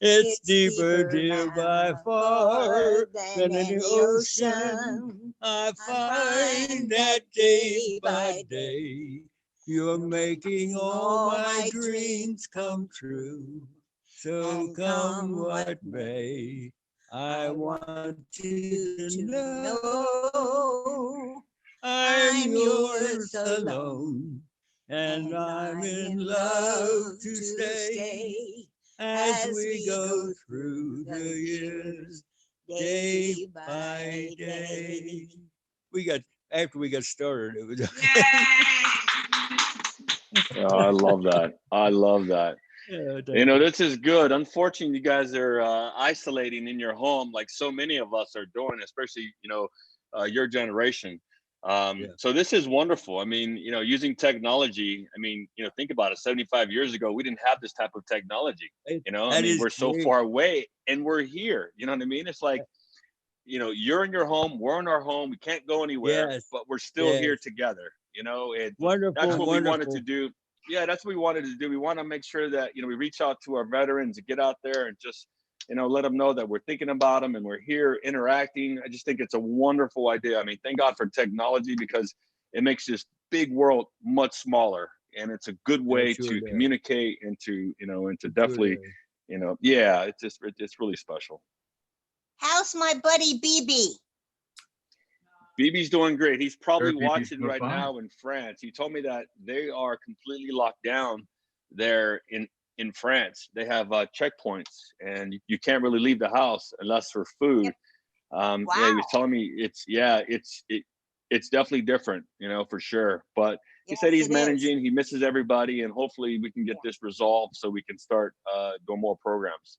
It's deeper, dear, by far than any ocean. I find that day by day, you're making all my dreams come true. So come what may, I want you to know I'm yours alone, and I'm in love to stay as we go through the years, day by day. After we got started, it was. Oh, I love that. I love that. Yeah, You know, this is good. Unfortunately, you guys are isolating in your home like so many of us are doing, especially, you know, your generation. So this is wonderful. I mean, you know, using technology, I mean, you know, think about it. 75 years ago, we didn't have this type of technology. You know, I mean, we're so far away and we're here. You know what I mean? It's like, you know, you're in your home, we're in our home, we can't go anywhere, but we're still here together. You know, and that's what we wanted to do. Yeah, that's what we wanted to do. We want to make sure that, you know, we reach out to our veterans and get out there and just, you know, let them know that we're thinking about them and we're here interacting. I just think it's a wonderful idea. I mean, thank God for technology because it makes this big world much smaller, and it's a good way to communicate and to, you know, and to definitely, you know, yeah, it's really special. How's my buddy BB? BB's doing great. He's probably BB's watching doing right fine. now in France. He told me that they are completely locked down there in France. They have checkpoints, and you can't really leave the house unless for food. Yeah, he was telling me it's definitely different, you know, for sure. But he said he's managing. He misses everybody, and hopefully we can get this resolved so we can start doing more programs.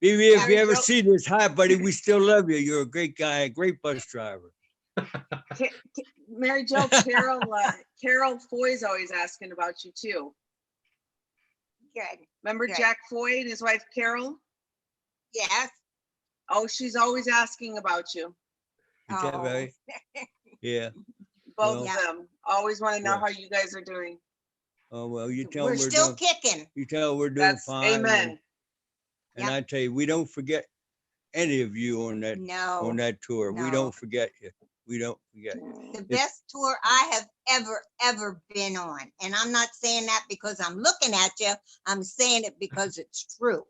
BB, if you ever see this, hi, buddy. We still love you. You're a great guy, a great bus driver. Mary Jo, Carol Foy's always asking about you too. Good. Remember Jack Foy and his wife Carol? Yes. Oh, she's always asking about you. Is that right? Yeah. Both of them always want to know how you guys are doing. Oh, well, you tell We're still kicking. You tell we're doing fine. Amen. And I tell you, we don't forget any of you on that tour. We don't forget you. We don't forget you. The best tour I have ever been on. And I'm not saying that because I'm looking at you. I'm saying it because it's true.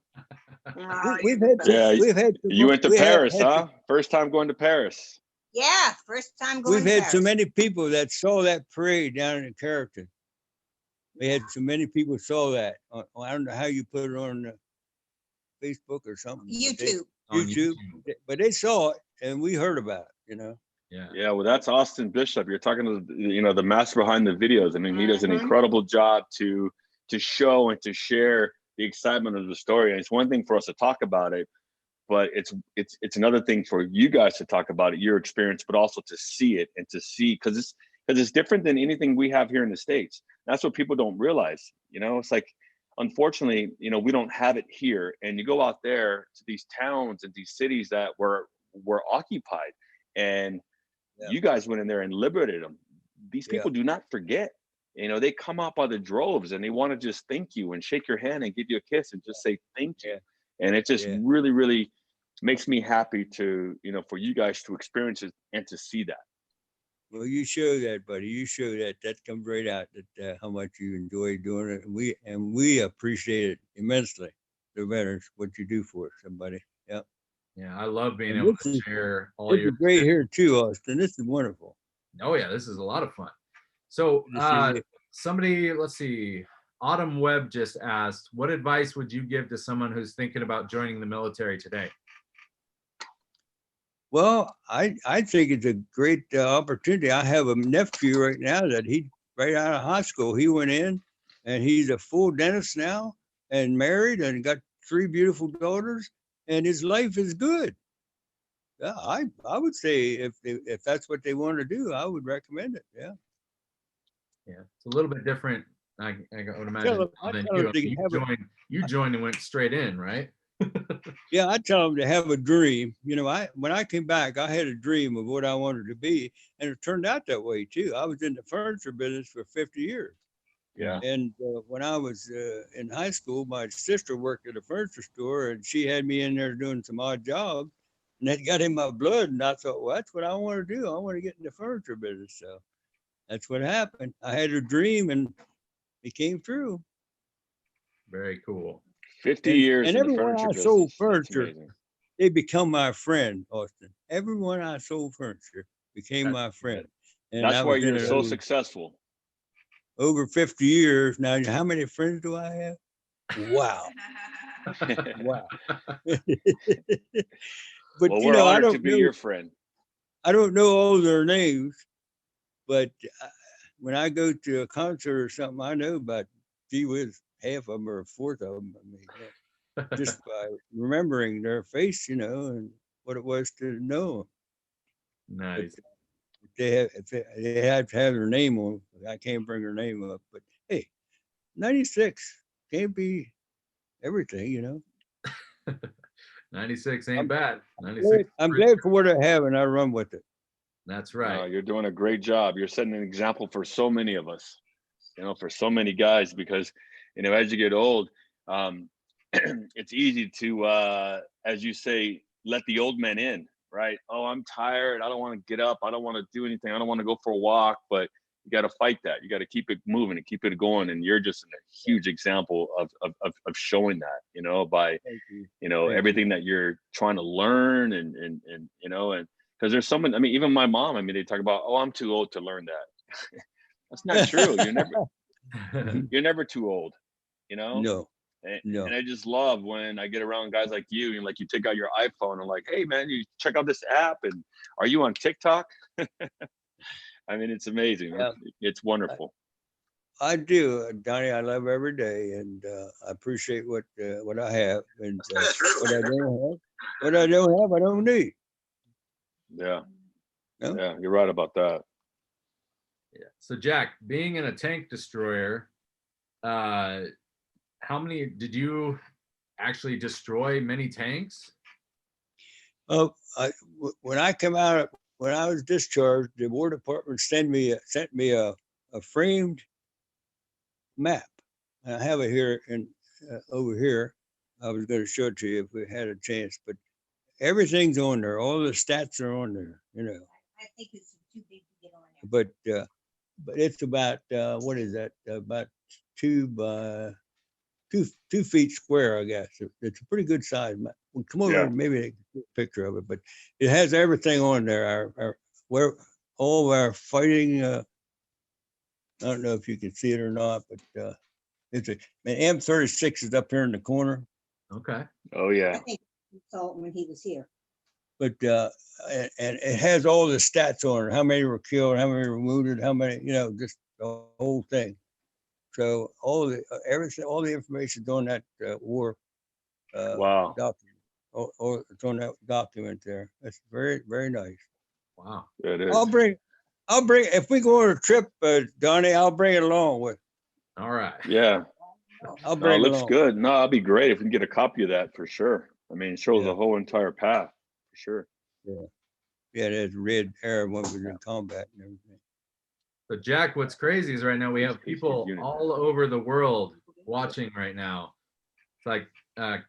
We've had you went to Paris, huh? First time going to Paris. Yeah, first time going to We've had Paris. so many people that saw that parade down in Carrollton. We had so many people saw that. I don't know how you put it on Facebook or something. YouTube. But they saw it and we heard about it, you know. Yeah, well, that's Austin Bishop. You're talking to, you know, the master behind the videos. I mean, he does an incredible job to show and to share the excitement of the story. And it's one thing for us to talk about it, but it's another thing for you guys to talk about it, your experience, but also to see it and to see, because it's different than anything we have here in the States. That's what people don't realize. You know, it's like, unfortunately, you know, we don't have it here. And you go out there to these towns and these cities that were occupied, and you guys went in there and liberated them. These people do not forget. You know, they come out by the droves and they want to just thank you and shake your hand and give you a kiss and just say thank you. And it's just really, really makes me happy to, for you guys to experience it and to see that. Well, you show that, buddy. You show that. That comes right out that how much you enjoy doing it. We appreciate it immensely. The veterans, what you do for somebody. Yeah. Yeah, I love being And able this to is- share all It's your. great here too, Austin. This is wonderful. Oh yeah, this is a lot of fun. So Good to see you. somebody, let's see, Autumn Webb just asked, what advice would you give to someone who's thinking about joining the military today? Well, I think it's a great opportunity. I have a nephew right now that he right out of high school. He went in, and he's a full dentist now, and married, and got 3 beautiful daughters, and his life is good. Yeah, I would say if that's what they want to do, I would recommend it. Yeah. Yeah, it's a little bit different. I would imagine I than tell you. them to You have a- joined and went straight in, right? Yeah, I tell them to have a dream. When I came back, I had a dream of what I wanted to be, and it turned out that way too. I was in the furniture business for 50 years. Yeah. And when I was in high school, my sister worked at a furniture store, and she had me in there doing some odd jobs, and that got in my blood. And I thought, well, that's what I want to do. I want to get in the furniture business. So that's what happened. I had a dream, and it came true. Very cool. 50 And- years and in the everyone I furniture sold business. That's furniture, amazing. They become my friend, Austin. Everyone I sold furniture became my friend. And That's I why was in you're it so over, successful. over 50 years. Now, how many friends do I have? Wow. Wow. But Well, we're I honored to don't be know. your friend. I don't know all their names, but when I go to a concert or something, I know about, gee whiz, half of them or a fourth of them. I mean, just by remembering their face, and what it was to know them. Nice. They have to have their name on. I can't bring her name up, but hey, 96 can't be everything. 96 ain't I'm bad. 96. I'm glad for what I have, and I run with it. That's No, right. you're doing a great job. You're setting an example for so many of us, for so many guys, because, as you get old, it's easy to, as you say, let the old men in, right? Oh, I'm tired. I don't want to get up. I don't want to do anything. I don't want to go for a walk, but you got to fight that. You got to keep it moving and keep it going. And you're just a huge example of showing that, by, Thank you. everything that you're trying to learn and because there's someone, even my mom, they talk about, oh, I'm too old to learn that. That's not true. You're never too old, No, and, no. and I just love when I get around guys like you, and like you take out your iPhone and like, hey man, you check out this app, and are you on TikTok? It's amazing. Yeah. It's wonderful. I do, Donnie. I love every day, and I appreciate what I have, and what I don't have, I don't need. Yeah. No? Yeah, you're right about that. Yeah. So Jack, being in a tank destroyer, how many did you actually destroy? Many tanks? When I come out, when I was discharged, the War Department sent me a framed map. I have it here and over here. I was going to show it to you if we had a chance, but everything's on there. All the stats are on there. I think it's too big to get on there. But it's about what is that? About 2 by 2 feet square, I guess. It's a pretty good size map. Well, come over, Yeah. maybe take a picture of it. But it has everything on there. Where all of our fighting. I don't know if you can see it or not, but it's M36 is up here in the corner. Okay. Oh I yeah. think you saw it when he was here. But and it has all the stats on it. How many were killed? How many were wounded? How many? Just the whole thing. So all the everything, all the information's on that war Wow. document. Or it's on that document there. That's very, very nice. Wow. It is. I'll bring. If we go on a trip, Donnie, I'll bring it along with. All right. Yeah. I'll No, bring it it looks along. good. No, it'll be great if we can get a copy of that for sure. It shows Yeah. the whole entire path for sure. Yeah, there's red hair when we was in combat and everything. So Jack, what's crazy is right now we have people all over the world watching right now. It's like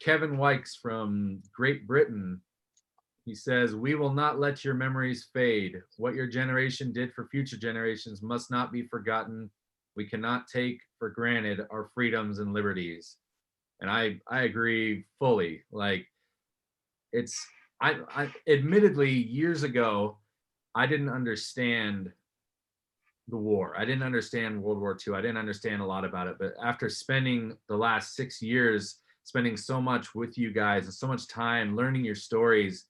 Kevin Wykes from Great Britain He says, "We will not let your memories fade. What your generation did for future generations must not be forgotten. We cannot take for granted our freedoms and liberties." And I agree fully. Like, it's, I admittedly, years ago, I didn't understand the war. I didn't understand World War II. I didn't understand a lot about it. But after spending the last 6 years, spending so much with you guys and so much time learning your stories,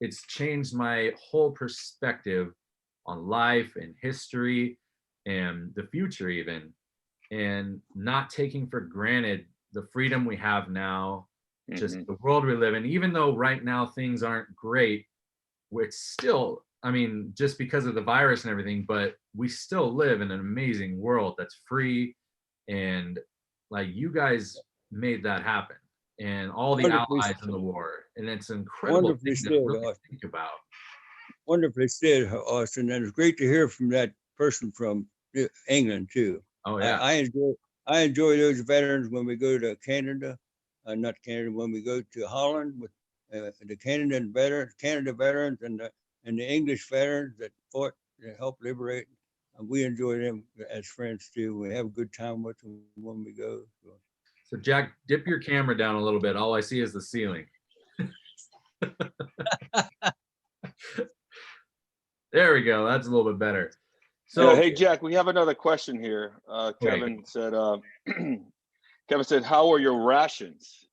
it's changed my whole perspective on life and history and the future even, and not taking for granted the freedom we have now, just the world we live in. Even though right now things aren't great, which still, I mean, just because of the virus and everything, but we still live in an amazing world that's free. And like, you guys made that happen, and all the allies in the war. And it's an incredible thing to really think about. Wonderfully said, Austin. And it's great to hear from that person from England too. Oh yeah. I enjoy those veterans when we go to Canada, not Canada, when we go to Holland with the Canada veterans and the English veterans that fought to help liberate. We enjoy them as friends too. We have a good time with them when we go. So Jack, dip your camera down a little bit. All I see is the ceiling. There we go. That's a little bit better. So hey Jack, we have another question here. Kevin said, "How are your rations?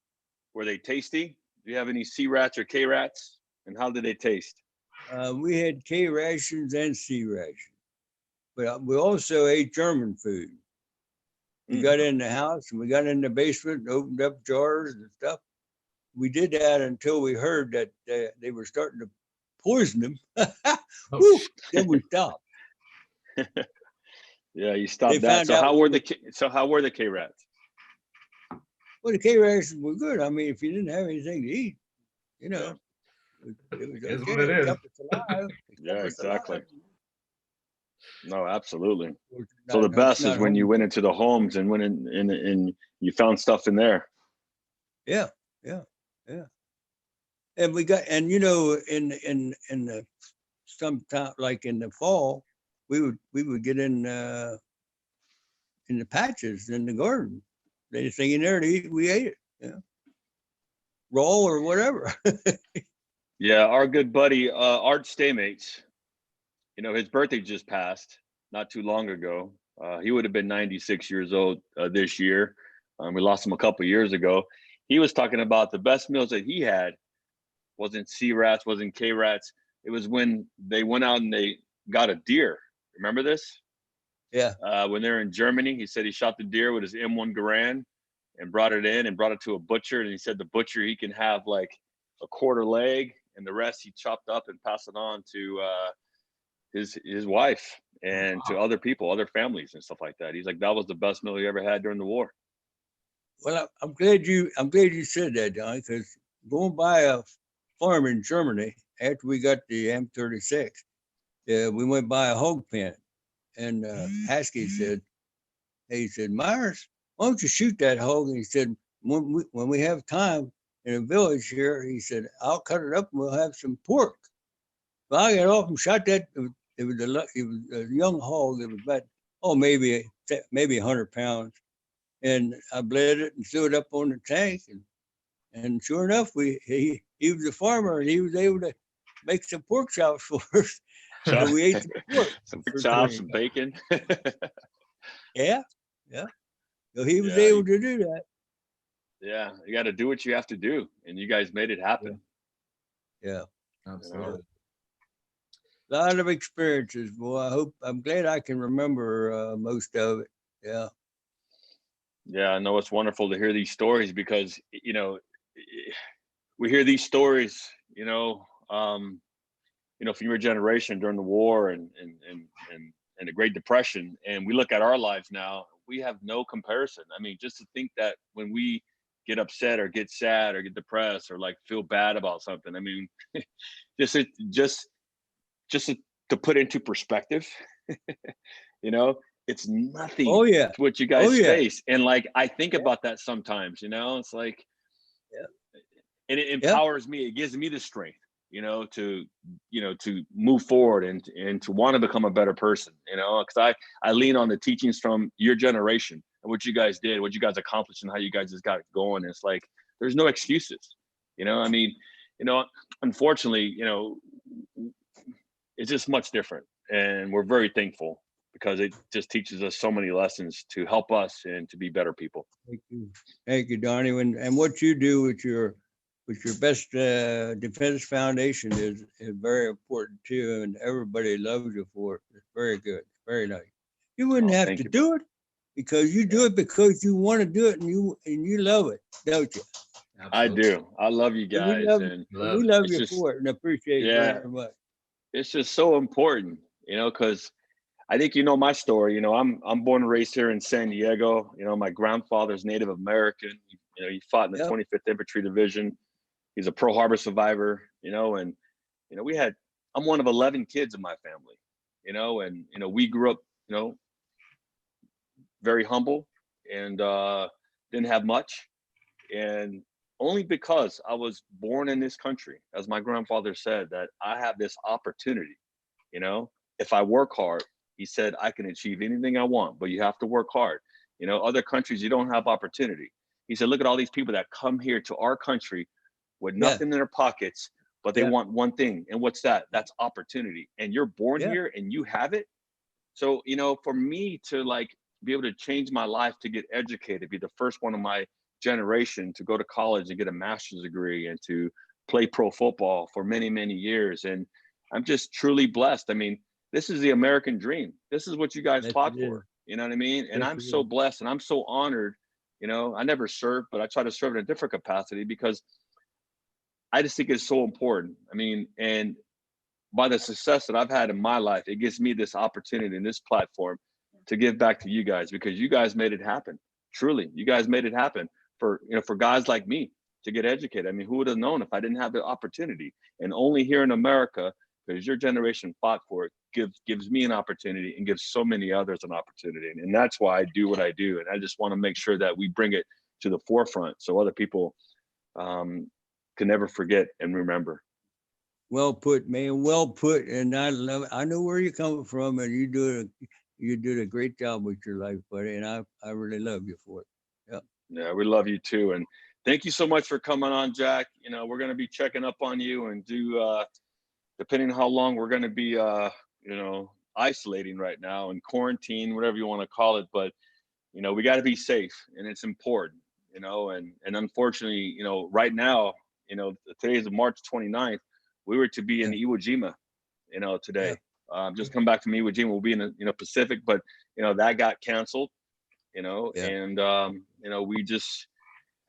Were they tasty? Do you have any C rats or K rats? And how did they taste?" We had K rations and C rations, but we also ate German food. We got in the house and we got in the basement and opened up jars and stuff. We did that until we heard that they were starting to poison them. Then we stopped. Yeah, you stopped that. So how were the K rats? Well, the K rations were good. I mean, if you didn't have anything to eat, you know, it was It's okay. what it is. Kept us alive. Yeah, exactly. No, absolutely. Not, So the best is when you hungry. went into the homes and went in and you found stuff in there. Yeah. And we got, and you know, in the sometime like in the fall, we would get in the patches in the garden. Anything in there to eat, we ate it. Yeah. Raw or whatever. Yeah, our good buddy Art Staymates, you know, his birthday just passed not too long ago. He would have been 96 years old this year. We lost him a couple years ago. He was talking about the best meals that he had wasn't C rats, wasn't K rats. It was when they went out and they got a deer. Remember this? Yeah. When they're in Germany, he said he shot the deer with his M1 Garand and brought it to a butcher. And he said the butcher, he can have like a quarter leg and the rest he chopped up and passed it on to his wife and to other people, other families and stuff like that. He's like, that was the best meal he ever had during the war. Well, I'm glad you said that, Don, because going by a farm in Germany after we got the M36, we went by a hog pen, and Haskell said, "Hey," he said, "Myers, why don't you shoot that hog?" And he said, when we have time in a village here," he said, "I'll cut it up and we'll have some pork." So I got off and shot that. It was a young hog. It was about maybe 100 pounds. And I bled it and threw it up on the tank, and sure enough, he was a farmer and he was able to make some pork chops for us. So we ate the pork. Some chops, some bacon. Yeah. So he was able to do that. Yeah, you got to do what you have to do, and you guys made it happen. Yeah, absolutely. A lot of experiences. Boy, I'm glad I can remember most of it. Yeah. Yeah, I know it's wonderful to hear these stories because, you know, we hear these stories, from your generation during the war and the Great Depression, and we look at our lives now, we have no comparison. I mean, just to think that when we get upset or get sad or get depressed or like feel bad about something, I mean, just to put into perspective, it's nothing to what you guys face. And like, I think about that sometimes, it's like, and it empowers me. It gives me the strength to to move forward and to want to become a better person, because I lean on the teachings from your generation and what you guys did, what you guys accomplished, and how you guys just got it going. It's like there's no excuses. I mean, unfortunately, it's just much different, and we're very thankful because it just teaches us so many lessons to help us and to be better people. Thank you, Donnie. And what you do with your best defense foundation is very important too, and everybody loves you for it. It's very good, very nice. You wouldn't have to do it because you do it because you want to do it, and you love it, don't you? Absolutely. I do. I love you guys, and we love you for it and appreciate it very much. It's just so important, because I think my story. I'm born and raised here in San Diego. My grandfather's Native American. He fought in the 25th Infantry Division. He's a Pearl Harbor survivor. And I'm one of 11 kids in my family. And we grew up, very humble and didn't have much, and only because I was born in this country, as my grandfather said, that I have this opportunity. If I work hard, he said, I can achieve anything I want, but you have to work hard. Other countries, you don't have opportunity. He said, look at all these people that come here to our country with nothing in their pockets, but they want one thing. And what's that? That's opportunity. And you're born here and you have it. So, for me to be able to change my life, to get educated, be the first one of my generation to go to college and get a master's degree and to play pro football for many, many years. And I'm just truly blessed. I mean, this is the American dream. This is what you guys fought for. You know what I mean? And I'm so blessed and I'm so honored. I never served, but I try to serve in a different capacity because I just think it's so important. I mean, and by the success that I've had in my life, it gives me this opportunity and this platform to give back to you guys, because you guys made it happen. Truly, you guys made it happen for guys like me to get educated. I mean, who would have known if I didn't have the opportunity? And only here in America, because your generation fought for it, gives me an opportunity and gives so many others an opportunity. And that's why I do what I do. And I just want to make sure that we bring it to the forefront so other people can never forget and remember. Well put, man. Well put. And I know where you're coming from, and you did a great job with your life, buddy. And I really love you for it. Yeah, we love you too. And thank you so much for coming on, Jack. We're going to be checking up on you and depending on how long we're going to be, isolating right now and quarantine, whatever you want to call it. But, we got to be safe, and it's important, and unfortunately, right now, today is March 29th. We were to be in Iwo Jima, today. Just come back from Iwo Jima. We'll be in the Pacific, but, that got canceled. And we just,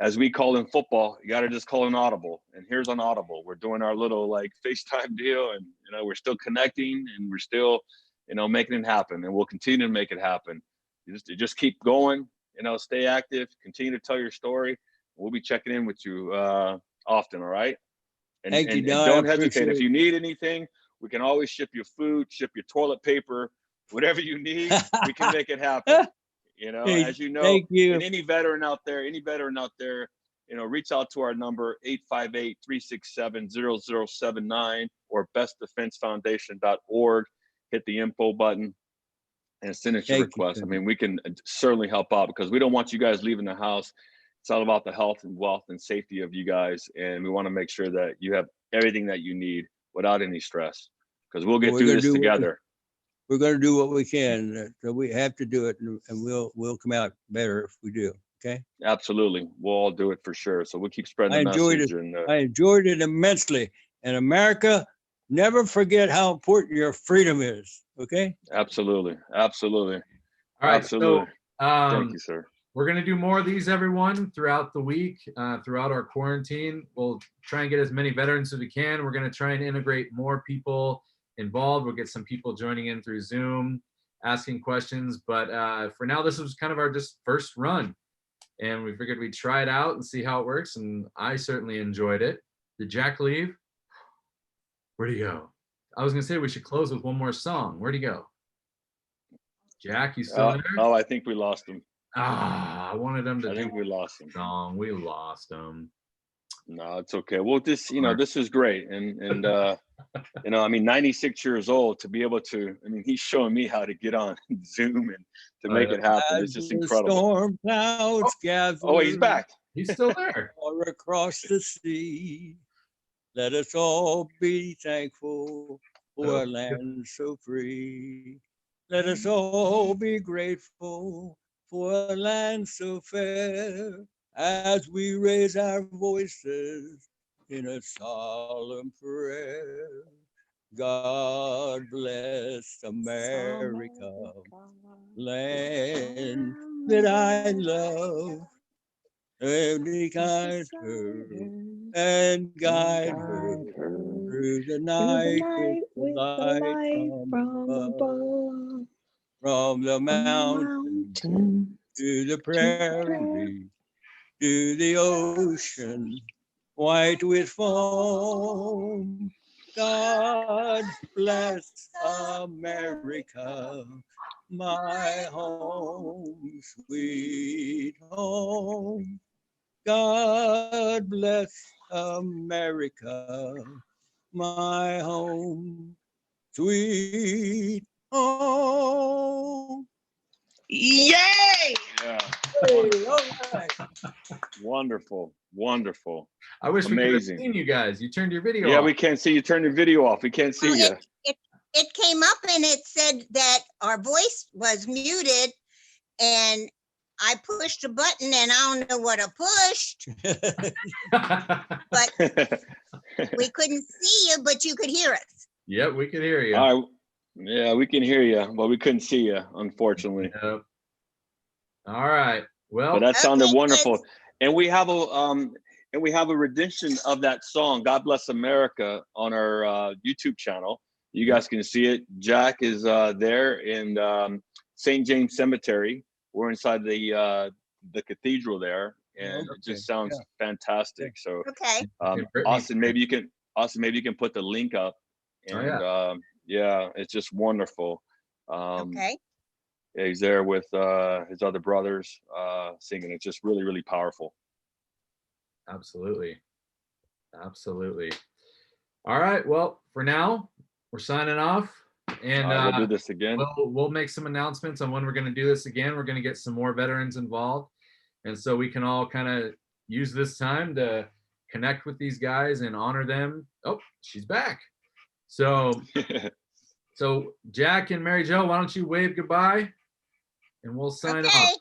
as we call in football, you got to just call an audible. And here's an audible. We're doing our little FaceTime deal, and we're still connecting, and we're still making it happen, and we'll continue to make it happen. You just keep going, stay active, continue to tell your story. We'll be checking in with you often. All right. And, Thank you, Don. And don't hesitate. If you need anything, we can always ship you food, ship your toilet paper, whatever you need. We can make it happen. Hey, as you know, thank you. And any veteran out there, reach out to our number 858-367-0079 or bestdefensefoundation.org. Hit the info button and send us your request. I mean, we can certainly help out because we don't want you guys leaving the house. It's all about the health and wealth and safety of you guys. And we want to make sure that you have everything that you need without any stress, because we'll get through this together. We're going to do what we can. So we have to do it, and we'll come out better if we do. Okay. Absolutely. We'll all do it for sure. So we'll keep spreading the message. I enjoyed it immensely. And America, never forget how important your freedom is. Okay. Absolutely. All right. Absolutely. So, thank you, sir. We're going to do more of these, everyone, throughout the week, throughout our quarantine. We'll try and get as many veterans as we can. We're going to try and integrate more people involved. We'll get some people joining in through Zoom, asking questions. But for now, this was kind of our just first run. And we figured we'd try it out and see how it works. And I certainly enjoyed it. Did Jack leave? Where'd he go? I was going to say we should close with one more song. Where'd he go? Jack, you still there? Oh, I think we lost him. I wanted him to I think we lost him. Song. We lost him. No, it's okay. Well, this, this is great. And I mean, 96 years old to be able to, I mean, he's showing me how to get on Zoom and to make it happen. It's just incredible. Storm clouds gather. Oh, he's back. He's still there. Or across the sea. Let us all be thankful for a land so free. Let us all be grateful for a land so fair, as we raise our voices in a solemn prayer. God bless America, land that I love. And guide her and guide her through the night with the light from above. From the mountain to the prairie, to the ocean, white with foam. God bless America, my home, sweet home. God bless America, my home, sweet home. Yay! Yeah. Hey, all right. Wonderful. Wonderful. I wish we could have Amazing. seen you guys. You turned your video Yeah, off. we can't see you. Turn your video off. We can't see you. It came up and it said that our voice was muted, and I pushed a button and I don't know what I pushed, but we couldn't see you, but you could hear us. Yep, we could hear you. All right. Yeah, we can hear you, but we couldn't see you, unfortunately. Yep. All right. Well, But that sounded Okay, wonderful. good. And we have a rendition of that song, God Bless America, on our YouTube channel. You guys can see it. Jack is there in St. James Cemetery. We're inside the cathedral there, and it just sounds fantastic. So Okay. Austin, maybe you can put the link up. And yeah, it's just wonderful. Okay. Yeah, he's there with his other brothers singing. It's just really, really powerful. absolutely. Absolutely. All right. Well, for now, we're signing off. And We'll do this again. we'll make some announcements on when we're going to do this again. We're going to get some more veterans involved. And so we can all kind of use this time to connect with these guys and honor them. Oh, she's back. So Jack and Mary Jo, why don't you wave goodbye and we'll sign Okay. off.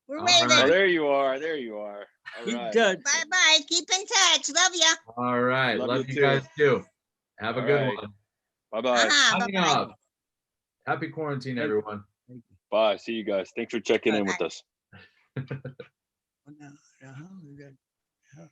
We're All waving. right. Oh, there you are. There you are. All Keep right. touch. Bye-bye. Keep in touch. Love ya. All right. Love Love you you too. guys too. Have a All good right. one. Bye-bye. Signing Bye-bye. off. Happy quarantine, Thank you. everyone. Bye. See you guys. Thanks for checking in with us. Well, now, we got